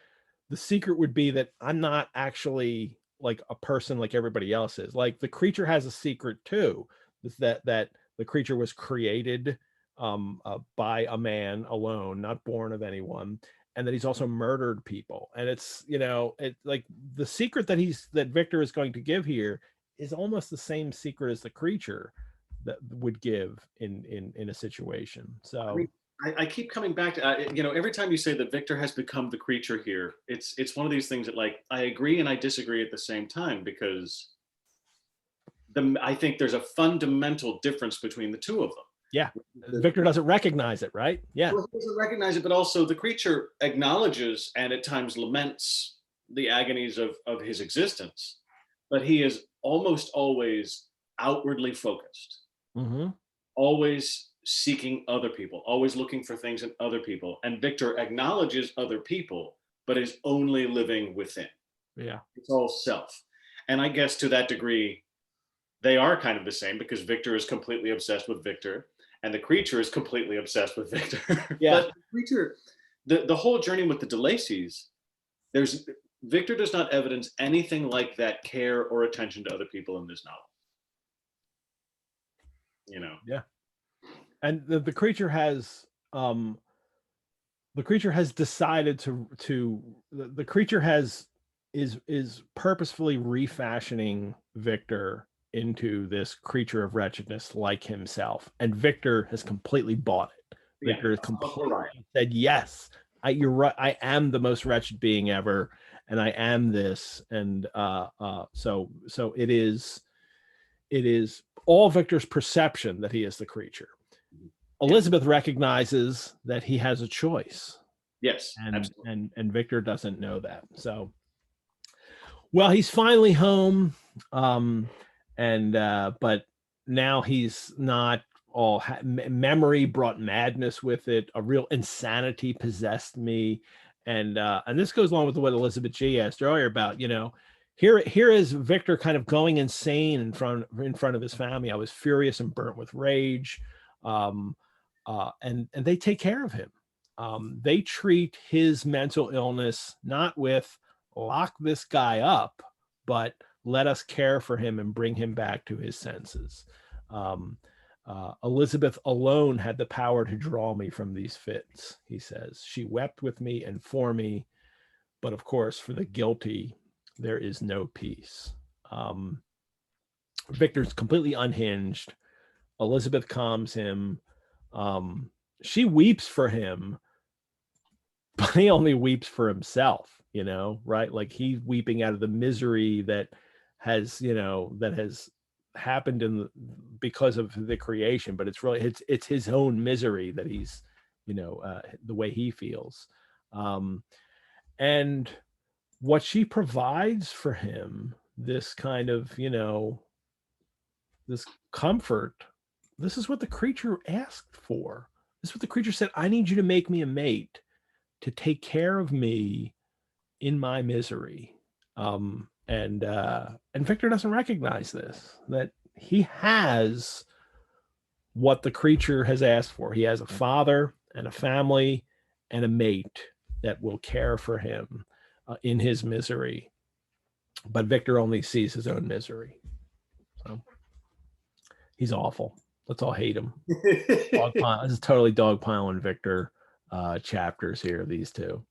the secret would be that I'm not actually like a person like everybody else is. Like the creature has a secret too, that the creature was created by a man alone, not born of anyone, and that he's also murdered people. And it's, it like the secret that Victor is going to give here is almost the same secret as the creature that would give in a situation. So I mean, I keep coming back to every time you say that Victor has become the creature here, it's one of these things that, like, I agree and I disagree at the same time, because I think there's a fundamental difference between the two of them. Yeah, Victor doesn't recognize it, right? Yeah, well, he doesn't recognize it, but also the creature acknowledges and at times laments the agonies of his existence, but he is almost always outwardly focused, always seeking other people, always looking for things in other people. And Victor acknowledges other people, but is only living within. Yeah, it's all self. And I guess to that degree, they are kind of the same, because Victor is completely obsessed with Victor, and the creature is completely obsessed with Victor. Yeah. But the creature, the whole journey with the de Lacys, Victor does not evidence anything like that care or attention to other people in this novel. Yeah. And the creature has decided the creature is purposefully refashioning Victor into this creature of wretchedness like himself, and Victor has completely bought it. Victor has completely said, yes, you're right, I am the most wretched being ever, and I am this. And so it is all Victor's perception that he is the creature. Elizabeth recognizes that he has a choice. Yes, and Victor doesn't know that. So, well, he's finally home, but now he's not all. Memory brought madness with it. A real insanity possessed me, and this goes along with what Elizabeth G asked earlier about. Here is Victor kind of going insane in front of his family. I was furious and burnt with rage. And they take care of him. They treat his mental illness not with lock this guy up, but let us care for him and bring him back to his senses. Elizabeth alone had the power to draw me from these fits, he says. She wept with me and for me, but of course, for the guilty, there is no peace. Victor's completely unhinged. Elizabeth calms him. She weeps for him, but he only weeps for himself, right? Like he's weeping out of the misery that has happened because of the creation, but it's really, it's his own misery that he's, the way he feels. And what she provides for him, this kind of, this comfort, this is what the creature asked for. This is what the creature said. I need you to make me a mate to take care of me in my misery. And Victor doesn't recognize this, that he has what the creature has asked for. He has a father and a family and a mate that will care for him in his misery. But Victor only sees his own misery. So he's awful. Let's all hate him. This is totally dogpiling Victor chapters here, these two.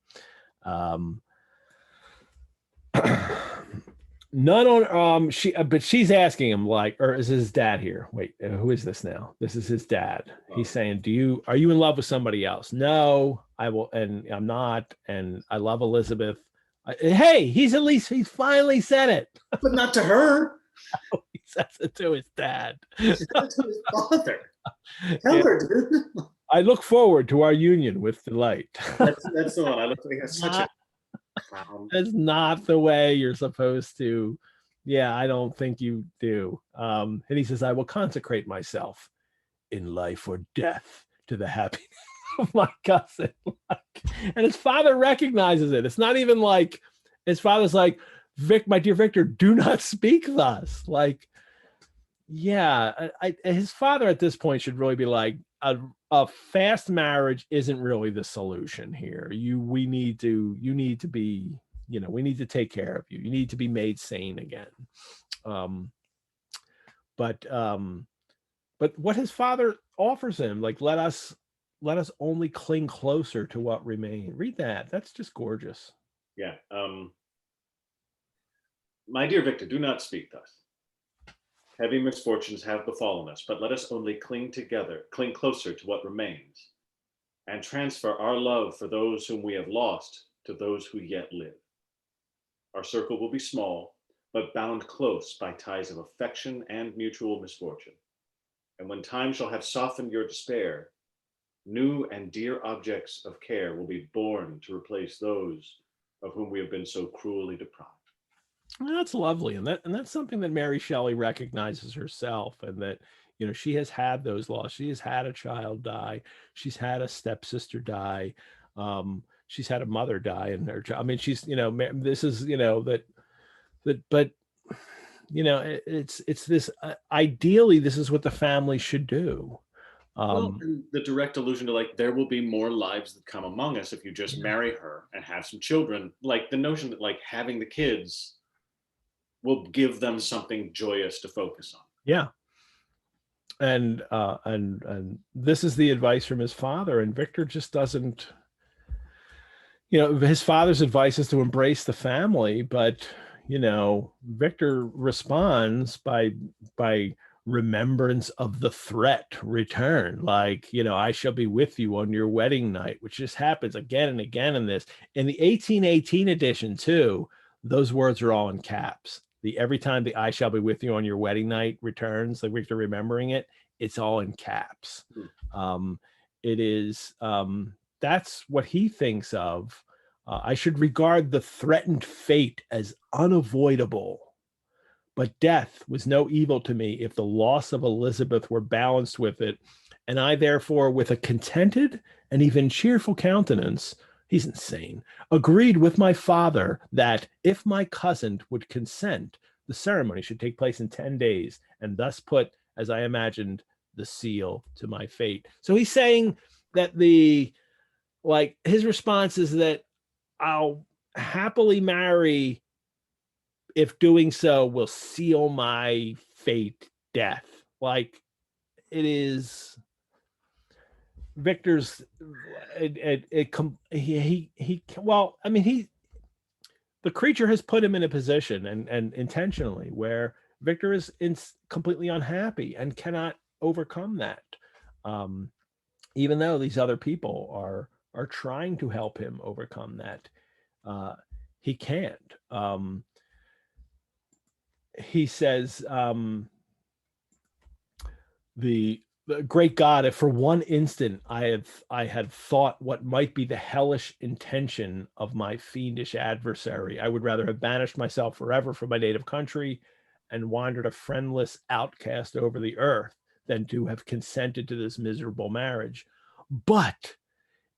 None on but she's asking him, like, or is his dad here? Wait, who is this now? This is his dad. He's saying, are you in love with somebody else? No, I will, and I'm not, and I love Elizabeth. Hey, he's finally said it. But not to her. He says it to his dad. He said it to his father. Tell her, dude. I look forward to our union with delight. That's the one. I look like such a clown. That's not the way you're supposed to. Yeah, I don't think you do. And he says, I will consecrate myself in life or death to the happiness of my cousin. And his father recognizes it. It's not even like his father's like, my dear Victor, do not speak thus. Like, yeah, his father at this point should really be like, a fast marriage isn't really the solution here. You need to be, we need to take care of you. You need to be made sane again. Um, but what his father offers him, like, let us only cling closer to what remains. Read that. That's just gorgeous. Yeah. My dear Victor, do not speak thus. Heavy misfortunes have befallen us, but let us only cling closer to what remains, and transfer our love for those whom we have lost to those who yet live. Our circle will be small, but bound close by ties of affection and mutual misfortune. And when time shall have softened your despair, new and dear objects of care will be born to replace those of whom we have been so cruelly deprived. That's lovely, and that's something that Mary Shelley recognizes herself, and that she has had those losses. She has had a child die. She's had a stepsister die. She's had a mother die in her child. I mean, she's this is but it's this ideally this is what the family should do. Well, and the direct allusion to, like, there will be more lives that come among us if you just marry her and have some children. Like, the notion that, like, having the kids will give them something joyous to focus on. Yeah. And this is the advice from his father, and Victor just doesn't, his father's advice is to embrace the family, but Victor responds by remembrance of the threat return, like, I shall be with you on your wedding night, which just happens again and again in this. In the 1818 edition too, those words are all in caps. Every time the I shall be with you on your wedding night returns, like Victor remembering it, it's all in caps. It is, that's what he thinks of. I should regard the threatened fate as unavoidable, but death was no evil to me if the loss of Elizabeth were balanced with it. And I therefore, with a contented and even cheerful countenance, he's insane, agreed with my father that if my cousin would consent, the ceremony should take place in 10 days, and thus put, as I imagined, the seal to my fate. So he's saying that his response is that I'll happily marry if doing so will seal my fate, death. Like, it is Victor's, the creature has put him in a position, and intentionally, where Victor is completely unhappy and cannot overcome that. Even though these other people are trying to help him overcome that, he can't. He says, the great God, if for one instant I had thought what might be the hellish intention of my fiendish adversary, I would rather have banished myself forever from my native country and wandered a friendless outcast over the earth than to have consented to this miserable marriage. But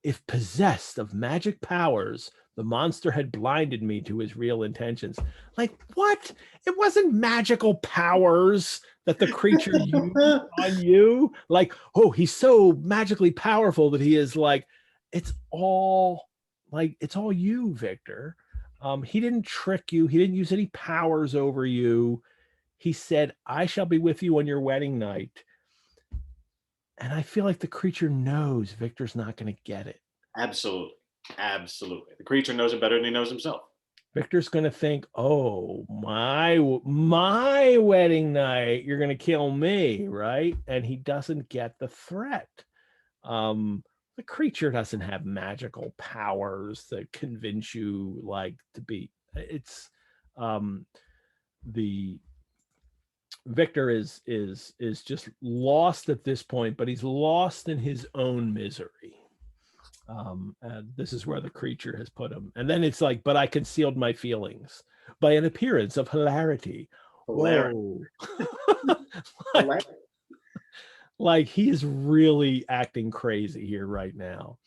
if possessed of magic powers, the monster had blinded me to his real intentions. Like, what? It wasn't magical powers that the creature used on you. Like, oh, he's so magically powerful that he is like, it's all you, Victor. He didn't trick you. He didn't use any powers over you. He said, I shall be with you on your wedding night. And I feel like the creature knows Victor's not going to get it. Absolutely. Absolutely. The creature knows it better than he knows himself. Victor's going to think, oh, my wedding night, you're going to kill me, right? And he doesn't get the threat. The creature doesn't have magical powers that convince you, like, to be. It's the Victor is just lost at this point, but he's lost in his own misery. And this is where the creature has put him. And then it's like, but I concealed my feelings by an appearance of hilarity. Like, he is really acting crazy here right now.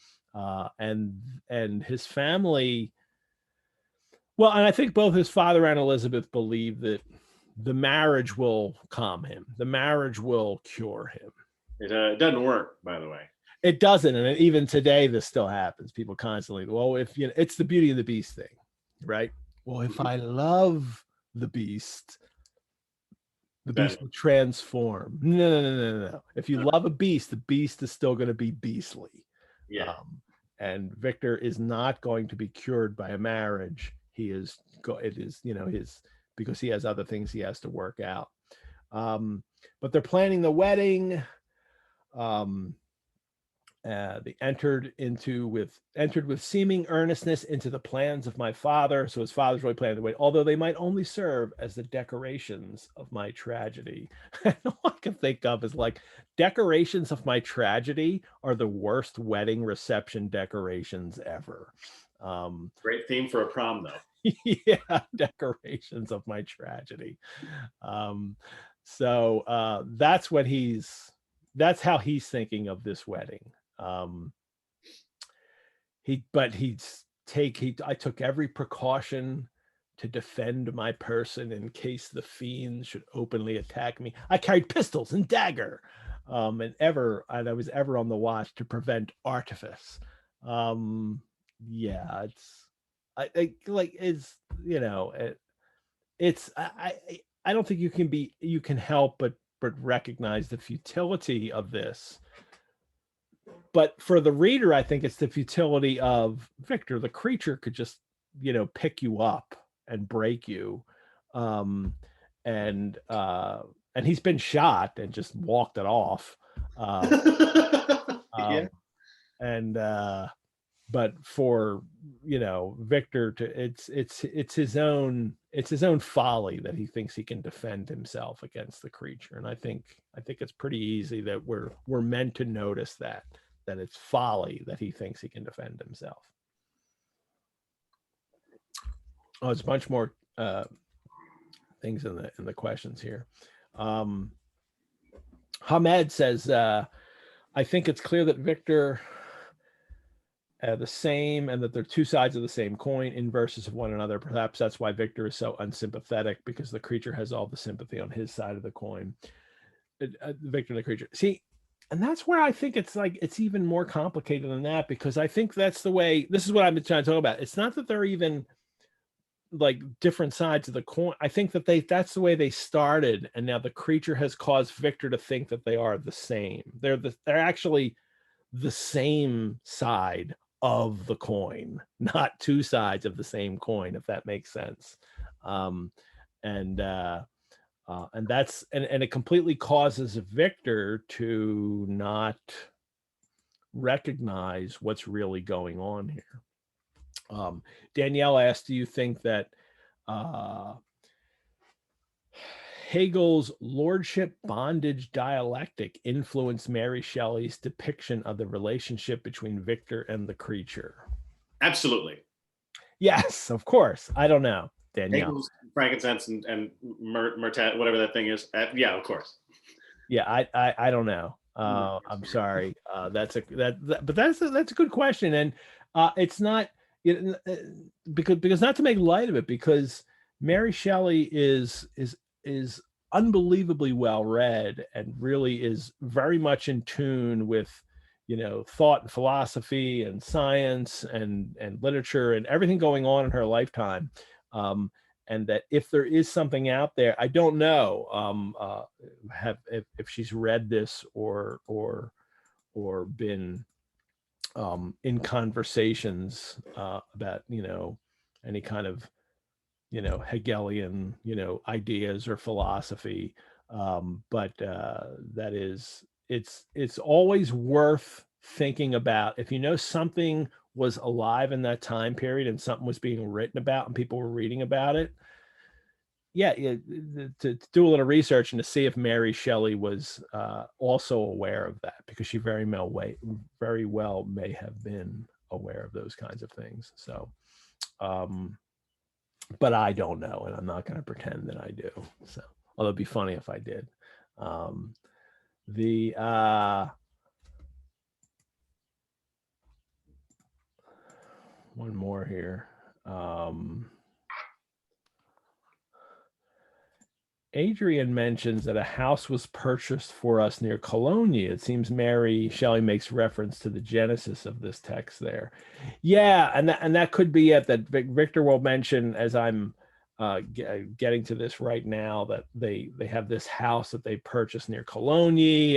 And his family, well, and I think both his father and Elizabeth believe that the marriage will calm him. The marriage will cure him. It doesn't work, by the way. It doesn't, and even today this still happens. People constantly, well, if you know, it's the Beauty of the Beast thing, right? Well, if I love the beast will transform. No. If you love a beast, the beast is still going to be beastly. Yeah. And Victor is not going to be cured by a marriage. It is, you know, because he has other things he has to work out. But they're planning the wedding. They entered with seeming earnestness into the plans of my father. So his father's really planning the wedding, although they might only serve as the decorations of my tragedy. All I can think of is like, decorations of my tragedy are the worst wedding reception decorations ever. Great theme for a prom, though. Yeah, decorations of my tragedy. So that's how he's thinking of this wedding. I took every precaution to defend my person in case the fiends should openly attack me. I carried pistols and dagger, and I was ever on the watch to prevent artifice. Yeah, I don't think you can help but recognize the futility of this. But for the reader, I think it's the futility of Victor. The creature could just, pick you up and break you. And he's been shot and just walked it off. Yeah. But for Victor it's his own folly that he thinks he can defend himself against the creature. And I think it's pretty easy that we're meant to notice that it's folly that he thinks he can defend himself. Oh, there's a bunch more things in the questions here. Hamed says, I think it's clear that Victor the same, and that they're two sides of the same coin, inverses of one another. Perhaps that's why Victor is so unsympathetic, because the creature has all the sympathy on his side of the coin. Victor and the creature. See, and that's where I think it's even more complicated than that, because I think that's the way, this is what I've been trying to talk about. It's not that they're even like different sides of the coin. I think that that's the way they started, and now the creature has caused Victor to think that they are the same. They're actually the same side of the coin, not two sides of the same coin, if that makes sense. And it completely causes Victor to not recognize what's really going on here. Danielle asked, do you think that Hegel's lordship bondage dialectic influenced Mary Shelley's depiction of the relationship between Victor and the creature? Absolutely. Yes, of course. I don't know, Danielle. Hegel's Frankenstein and Mertat, whatever that thing is. Yeah, of course. Yeah, I don't know. I'm sorry. That's a good question, and it's not because not to make light of it, because Mary Shelley is unbelievably well read and really is very much in tune with thought and philosophy and science and literature and everything going on in her lifetime. And that if there is something out there, I don't know if she's read this or been in conversations about any kind of Hegelian ideas or philosophy, but that is, it's always worth thinking about. If something was alive in that time period and something was being written about and people were reading about it, to do a little research and to see if Mary Shelley was also aware of that, because she very well may have been aware of those kinds of things. So but I don't know, and I'm not going to pretend that I do. So, although it'd be funny if I did. One more here. Adrian mentions that a house was purchased for us near Cologne. It seems Mary Shelley makes reference to the genesis of this text there. Yeah, and that could be it. That Victor will mention, as I'm getting to this right now, that they have this house that they purchased near Cologne,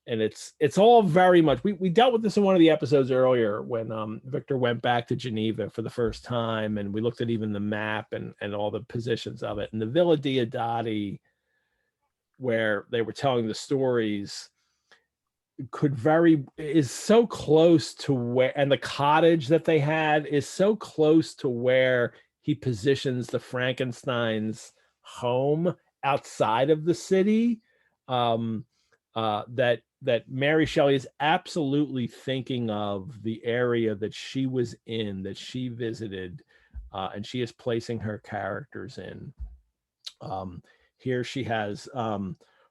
and it's all very much, we dealt with this in one of the episodes earlier when Victor went back to Geneva for the first time, and we looked at even the map and all the positions of it, and the Villa Diodati, where they were telling the stories, is so close to where, and the cottage that they had is so close to where he positions the Frankenstein's home outside of the city, that Mary Shelley is absolutely thinking of the area that she was in, that she visited, and she is placing her characters in. Here she has,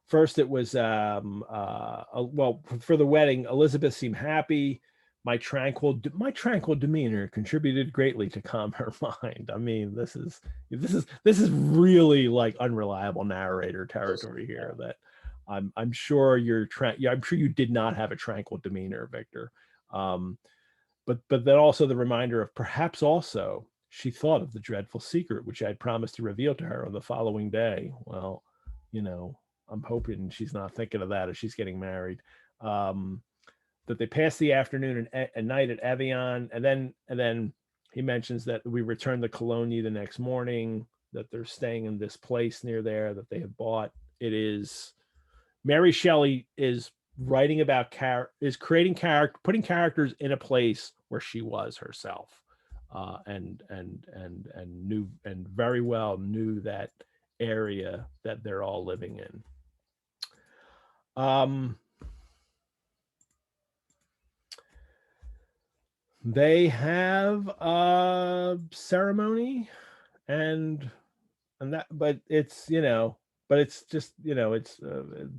first it was, well, for the wedding, Elizabeth seemed happy. My tranquil demeanor contributed greatly to calm her mind. I mean, this is really like unreliable narrator territory here. That I'm sure I'm sure you did not have a tranquil demeanor, Victor. But then also the reminder of perhaps also she thought of the dreadful secret which I had promised to reveal to her on the following day. Well, I'm hoping she's not thinking of that as she's getting married. That they passed the afternoon and night at Evian, and then he mentions that we returned to Cologne the next morning, that they're staying in this place near there that they have bought. It is Mary Shelley is writing about putting characters in a place where she was herself, and knew, and very well knew that area that they're all living in. They have a ceremony and that, but it's, but it's just, it's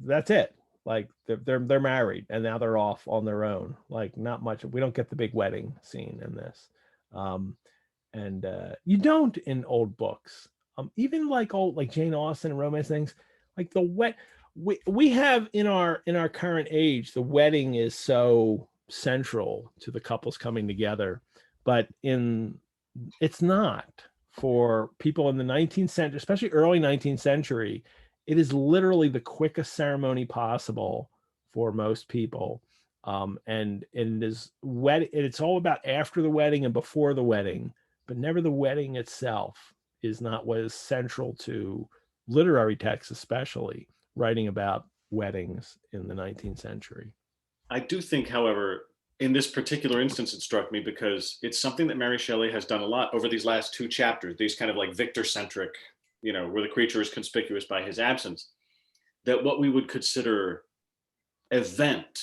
that's it. Like they're married and now they're off on their own. Like not much. We don't get the big wedding scene in this. And you don't in old books. Even like Jane Austen and romance things, like we have in our current age, the wedding is so central to the couples coming together, but it's not for people in the 19th century, especially early 19th century. It is literally the quickest ceremony possible for most people. And it's all about after the wedding and before the wedding, but never the wedding itself is not what is central to literary texts, especially writing about weddings in the 19th century. I do think, however, in this particular instance, it struck me because it's something that Mary Shelley has done a lot over these last two chapters, these kind of like Victor-centric, where the creature is conspicuous by his absence, that what we would consider event,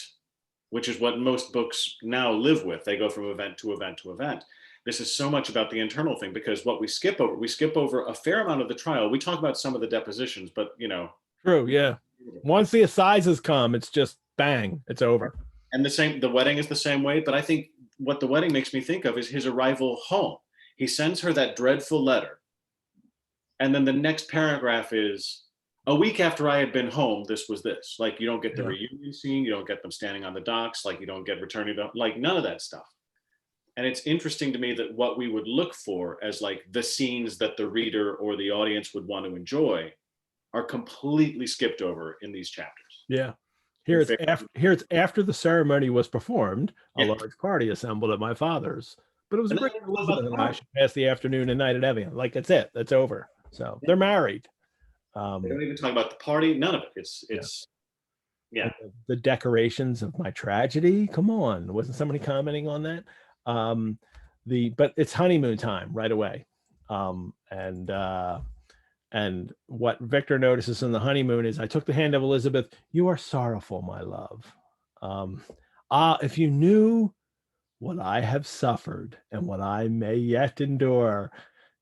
which is what most books now live with, they go from event to event to event. This is so much about the internal thing, because what we skip over a fair amount of the trial. We talk about some of the depositions, but True, yeah. Once the assizes come, it's just bang, it's over. And the wedding is the same way. But I think what the wedding makes me think of is his arrival home. He sends her that dreadful letter. And then the next paragraph is, a week after I had been home, this was this. Like, you don't get the reunion scene. You don't get them standing on the docks. Like, you don't get returning to, like, none of that stuff. And it's interesting to me that what we would look for as like the scenes that the reader or the audience would want to enjoy are completely skipped over in these chapters. Yeah. Here it's after the ceremony was performed, a large party assembled at my father's. But it was great. Elizabeth and I should pass the afternoon and night at Evian. Like, that's it. That's over. So they're married. They don't even talk about the party. None of it. It's the decorations of my tragedy. Come on. Wasn't somebody commenting on that? But it's honeymoon time right away. And what Victor notices in the honeymoon is, I took the hand of Elizabeth. You are sorrowful, my love. If you knew what I have suffered and what I may yet endure,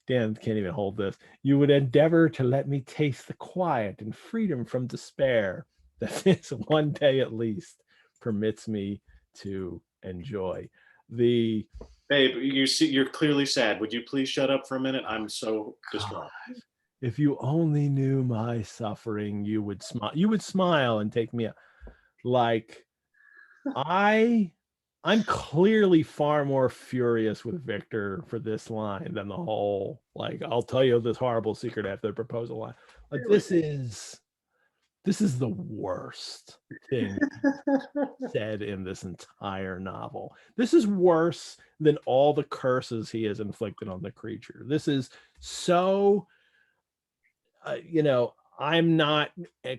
Dan can't even hold this, you would endeavor to let me taste the quiet and freedom from despair that this one day at least permits me to enjoy. Babe, you're clearly sad. Would you please shut up for a minute? I'm so distraught. If you only knew my suffering, you would smile. You would smile and take me up. Like, I'm clearly far more furious with Victor for this line than the whole, like, I'll tell you this horrible secret after the proposal line. Like, this is the worst thing said in this entire novel. This is worse than all the curses he has inflicted on the creature. This is so, I'm not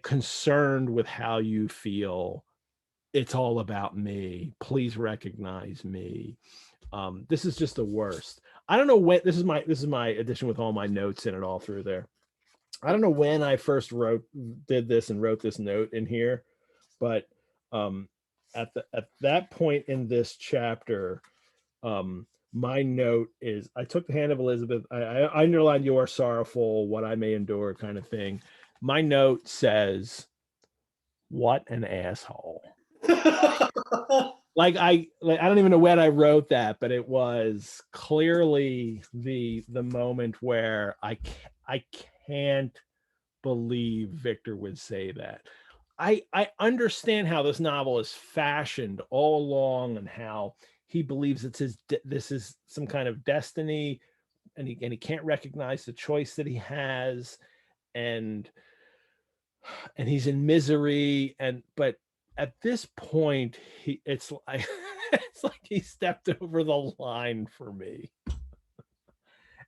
concerned with how you feel. It's all about me. Please recognize me. This is just the worst. I don't know when this is my edition with all my notes in it all through there. I don't know when I first did this and wrote this note in here, but at that point in this chapter, my note is, I took the hand of Elizabeth. I underlined "you are sorrowful, what I may endure" kind of thing. My note says, "What an asshole." I don't even know when I wrote that, but it was clearly the moment where I can't believe Victor would say that. I understand how this novel is fashioned all along and how he believes this is some kind of destiny, and he can't recognize the choice that he has, and he's in misery, but at this point it's like it's like he stepped over the line for me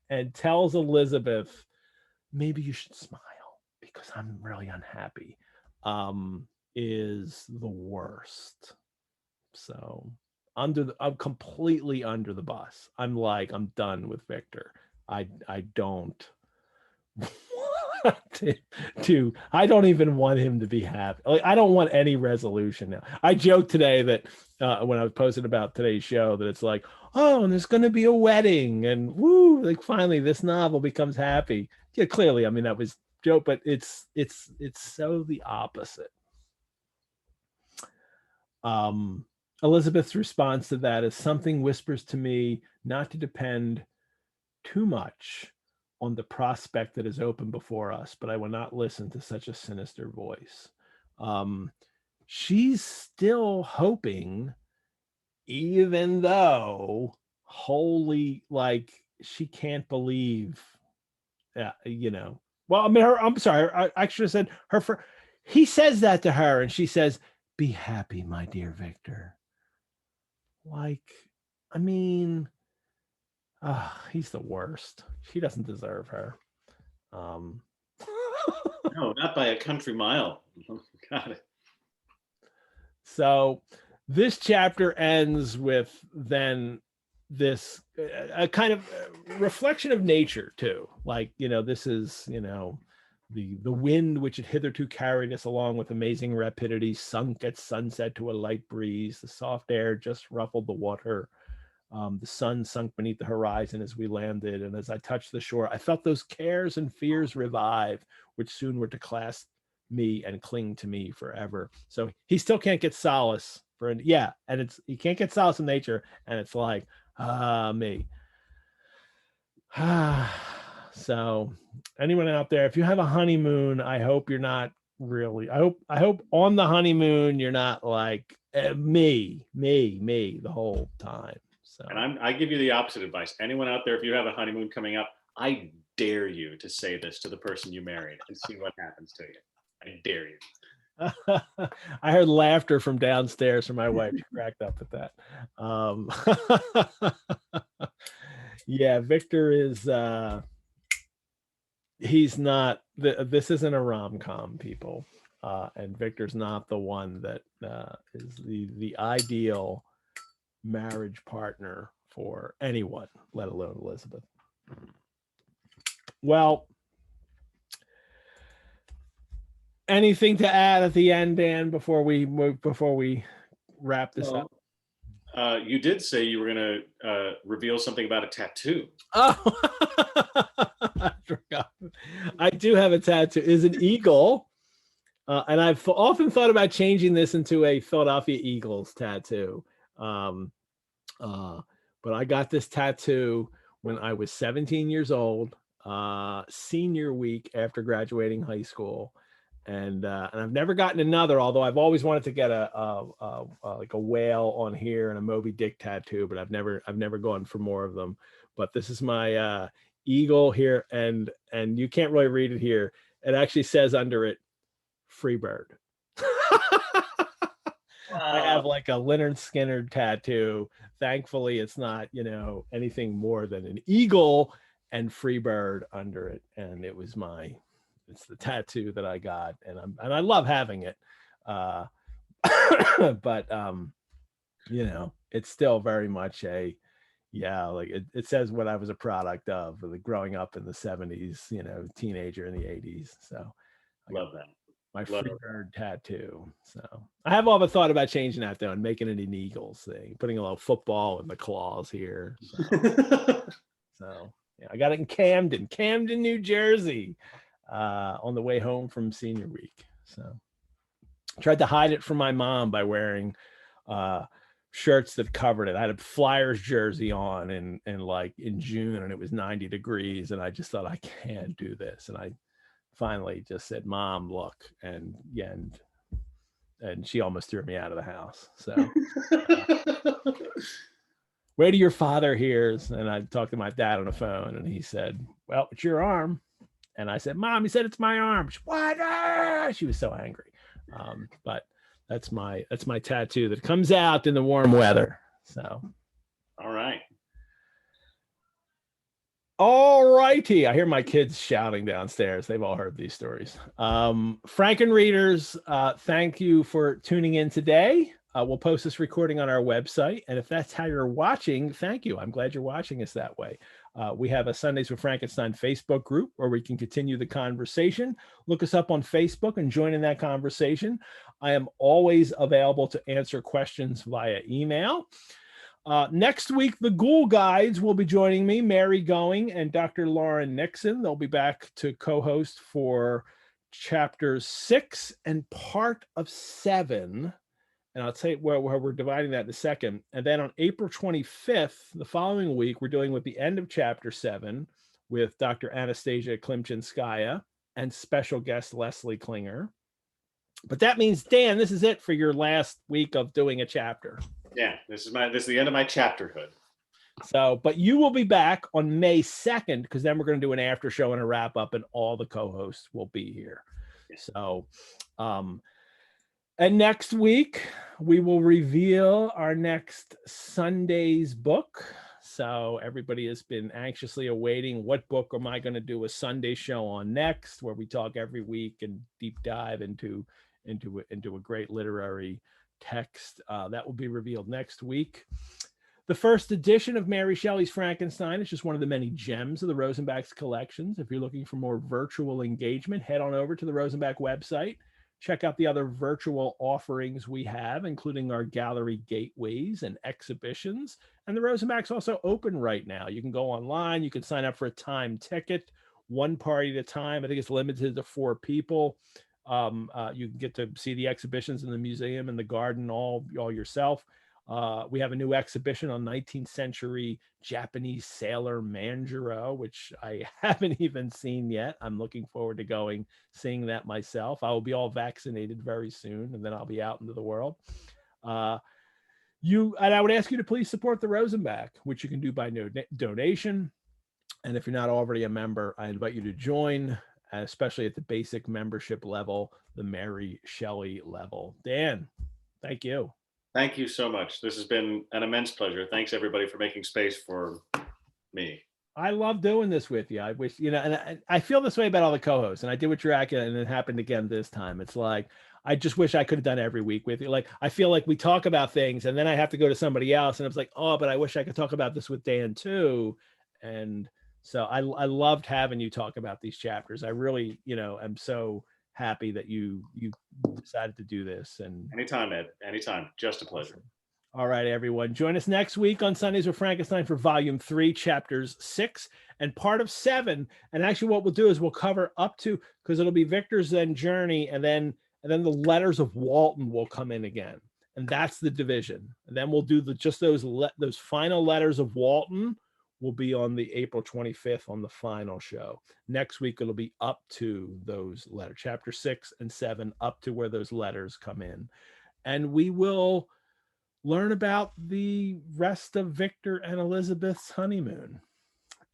and tells Elizabeth, maybe you should smile because I'm really unhappy, is the worst. So I'm completely under the bus. I'm done with Victor. I don't I don't even want him to be happy. Like, I don't want any resolution now. I joked today that when I was posting about today's show, that it's like, oh, and there's going to be a wedding, and woo, like finally this novel becomes happy. Yeah, clearly, I mean, that was joke, but it's so the opposite. Elizabeth's response to that is, something whispers to me not to depend too much on the prospect that is open before us, but I will not listen to such a sinister voice. She's still hoping, even though she can't believe, well, I mean, I'm sorry, I should have said he says that to her and she says, "Be happy, my dear Victor." Like, I mean, he's the worst. She doesn't deserve her. No, not by a country mile. Got it. So this chapter ends with then this a kind of reflection of nature too. Like, this is, the wind which had hitherto carried us along with amazing rapidity sunk at sunset to a light breeze. The soft air just ruffled the water. The sun sunk beneath the horizon as we landed, and as I touched the shore, I felt those cares and fears revive, which soon were to clasp me and cling to me forever. So he still can't get solace and he can't get solace in nature, and it's like, me. So anyone out there, if you have a honeymoon, I hope you're not really, I hope on the honeymoon you're not like me the whole time. So, and I give you the opposite advice. Anyone out there, if you have a honeymoon coming up, I dare you to say this to the person you married and see what happens to you. I dare you. I heard laughter from downstairs from my wife. She cracked up at that. Yeah, Victor is he's not this isn't a rom-com, people, and Victor's not the one that is the ideal marriage partner for anyone, let alone Elizabeth. Well, anything to add at the end, Dan, before we wrap this up? You did say you were going to reveal something about a tattoo. Oh, I forgot. I do have a tattoo. It's an eagle, and I've often thought about changing this into a Philadelphia Eagles tattoo. But I got this tattoo when I was 17 years old. senior week after graduating high school. And I've never gotten another, although I've always wanted to get like a whale on here and a Moby Dick tattoo, but I've never gone for more of them. But this is my eagle here, and you can't really read it here. It actually says under it, "Free Bird." I have like a Leonard Skinner tattoo. Thankfully, it's not, anything more than an eagle and "Free Bird" under it. And it's the tattoo that I got, and I love having it. But it's still very much like it says what I was a product of, like growing up in the 70s, teenager in the 80s. So I love that. My Free Bird tattoo. So I have all the thought about changing that though and making it an Eagles thing, putting a little football in the claws here. So yeah, I got it in Camden, New Jersey, on the way home from senior week. So I tried to hide it from my mom by wearing shirts that covered it. I had a Flyers jersey on in June, and it was 90 degrees, and I just thought, I can't do this. And I finally just said, "Mom, look," and she almost threw me out of the house. So wait till your father hears. And I talked to my dad on the phone, and he said, "Well, it's your arm." And I said, "Mom, he said it's my arm." She, "What?" She was so angry. But that's my tattoo that comes out in the warm weather. So, all right. All righty. I hear my kids shouting downstairs. They've all heard these stories. Franken readers, thank you for tuning in today. We'll post this recording on our website. And if that's how you're watching, thank you. I'm glad you're watching us that way. We have a Sundays with Frankenstein Facebook group where we can continue the conversation. Look us up on Facebook and join in that conversation. I am always available to answer questions via email. Next week, the Ghoul Guides will be joining me, Mary Going and Dr. Lauren Nixon. They'll be back to co-host for chapters 6 and part of 7. And I'll tell you where we're dividing that in a second. And then on April 25th, the following week, we're dealing with the end of chapter 7 with Dr. Anastasia Klimchinskaya and special guest Leslie Klinger. But that means, Dan, this is it for your last week of doing a chapter. Yeah, this is the end of my chapterhood. So, but you will be back on May 2nd, because then we're going to do an after show and a wrap up, and all the co-hosts will be here. Yeah. So, and next week we will reveal our next Sunday's book. So everybody has been anxiously awaiting, what book am I going to do a Sunday show on next, where we talk every week and deep dive into a great literary text. That will be revealed next week. The first edition of Mary Shelley's Frankenstein is just one of the many gems of the Rosenbach's collections. If you're looking for more virtual engagement, head on over to the Rosenbach website. Check out the other virtual offerings we have, including our gallery gateways and exhibitions. And the Rosenbach's also open right now. You can go online. You can sign up for a time ticket, one party at a time. I think it's limited to 4 people. You can get to see the exhibitions in the museum and the garden all yourself. We have a new exhibition on 19th century Japanese sailor Manjiro, which I haven't even seen yet. I'm looking forward to seeing that myself. I will be all vaccinated very soon, and then I'll be out into the world. And I would ask you to please support the Rosenbach, which you can do by donation. And if you're not already a member, I invite you to join, especially at the basic membership level, the Mary Shelley level. Dan, thank you. Thank you so much. This has been an immense pleasure. Thanks everybody for making space for me. I love doing this with you. I wish, and I feel this way about all the co-hosts, and I did with Dracula, and it happened again this time. It's like, I just wish I could have done every week with you. Like, I feel like we talk about things and then I have to go to somebody else, and it's like, oh, but I wish I could talk about this with Dan too. And so I loved having you talk about these chapters. I really, am so happy that you decided to do this. And anytime, Ed, anytime. Just a pleasure. All right, everyone. Join us next week on Sundays with Frankenstein for volume 3, chapters 6 and part of 7. And actually what we'll do is we'll cover up to, because it'll be Victor's then journey, and then the letters of Walton will come in again. And that's the division. And then we'll do just those final letters of Walton will be on the April 25th on the final show. Next week, it'll be up to those letters, chapter 6 and 7, up to where those letters come in. And we will learn about the rest of Victor and Elizabeth's honeymoon,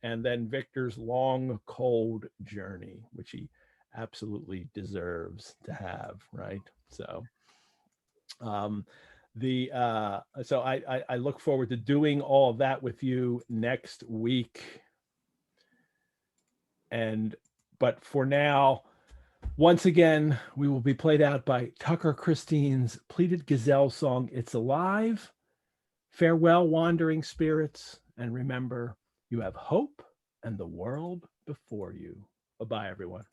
and then Victor's long, cold journey, which he absolutely deserves to have, right? So so I look forward to doing all of that with you next week. But for now, once again, we will be played out by Tucker Christine's pleated gazelle song, It's Alive. Farewell, wandering spirits, and remember, you have hope and the world before you. Bye-bye, everyone.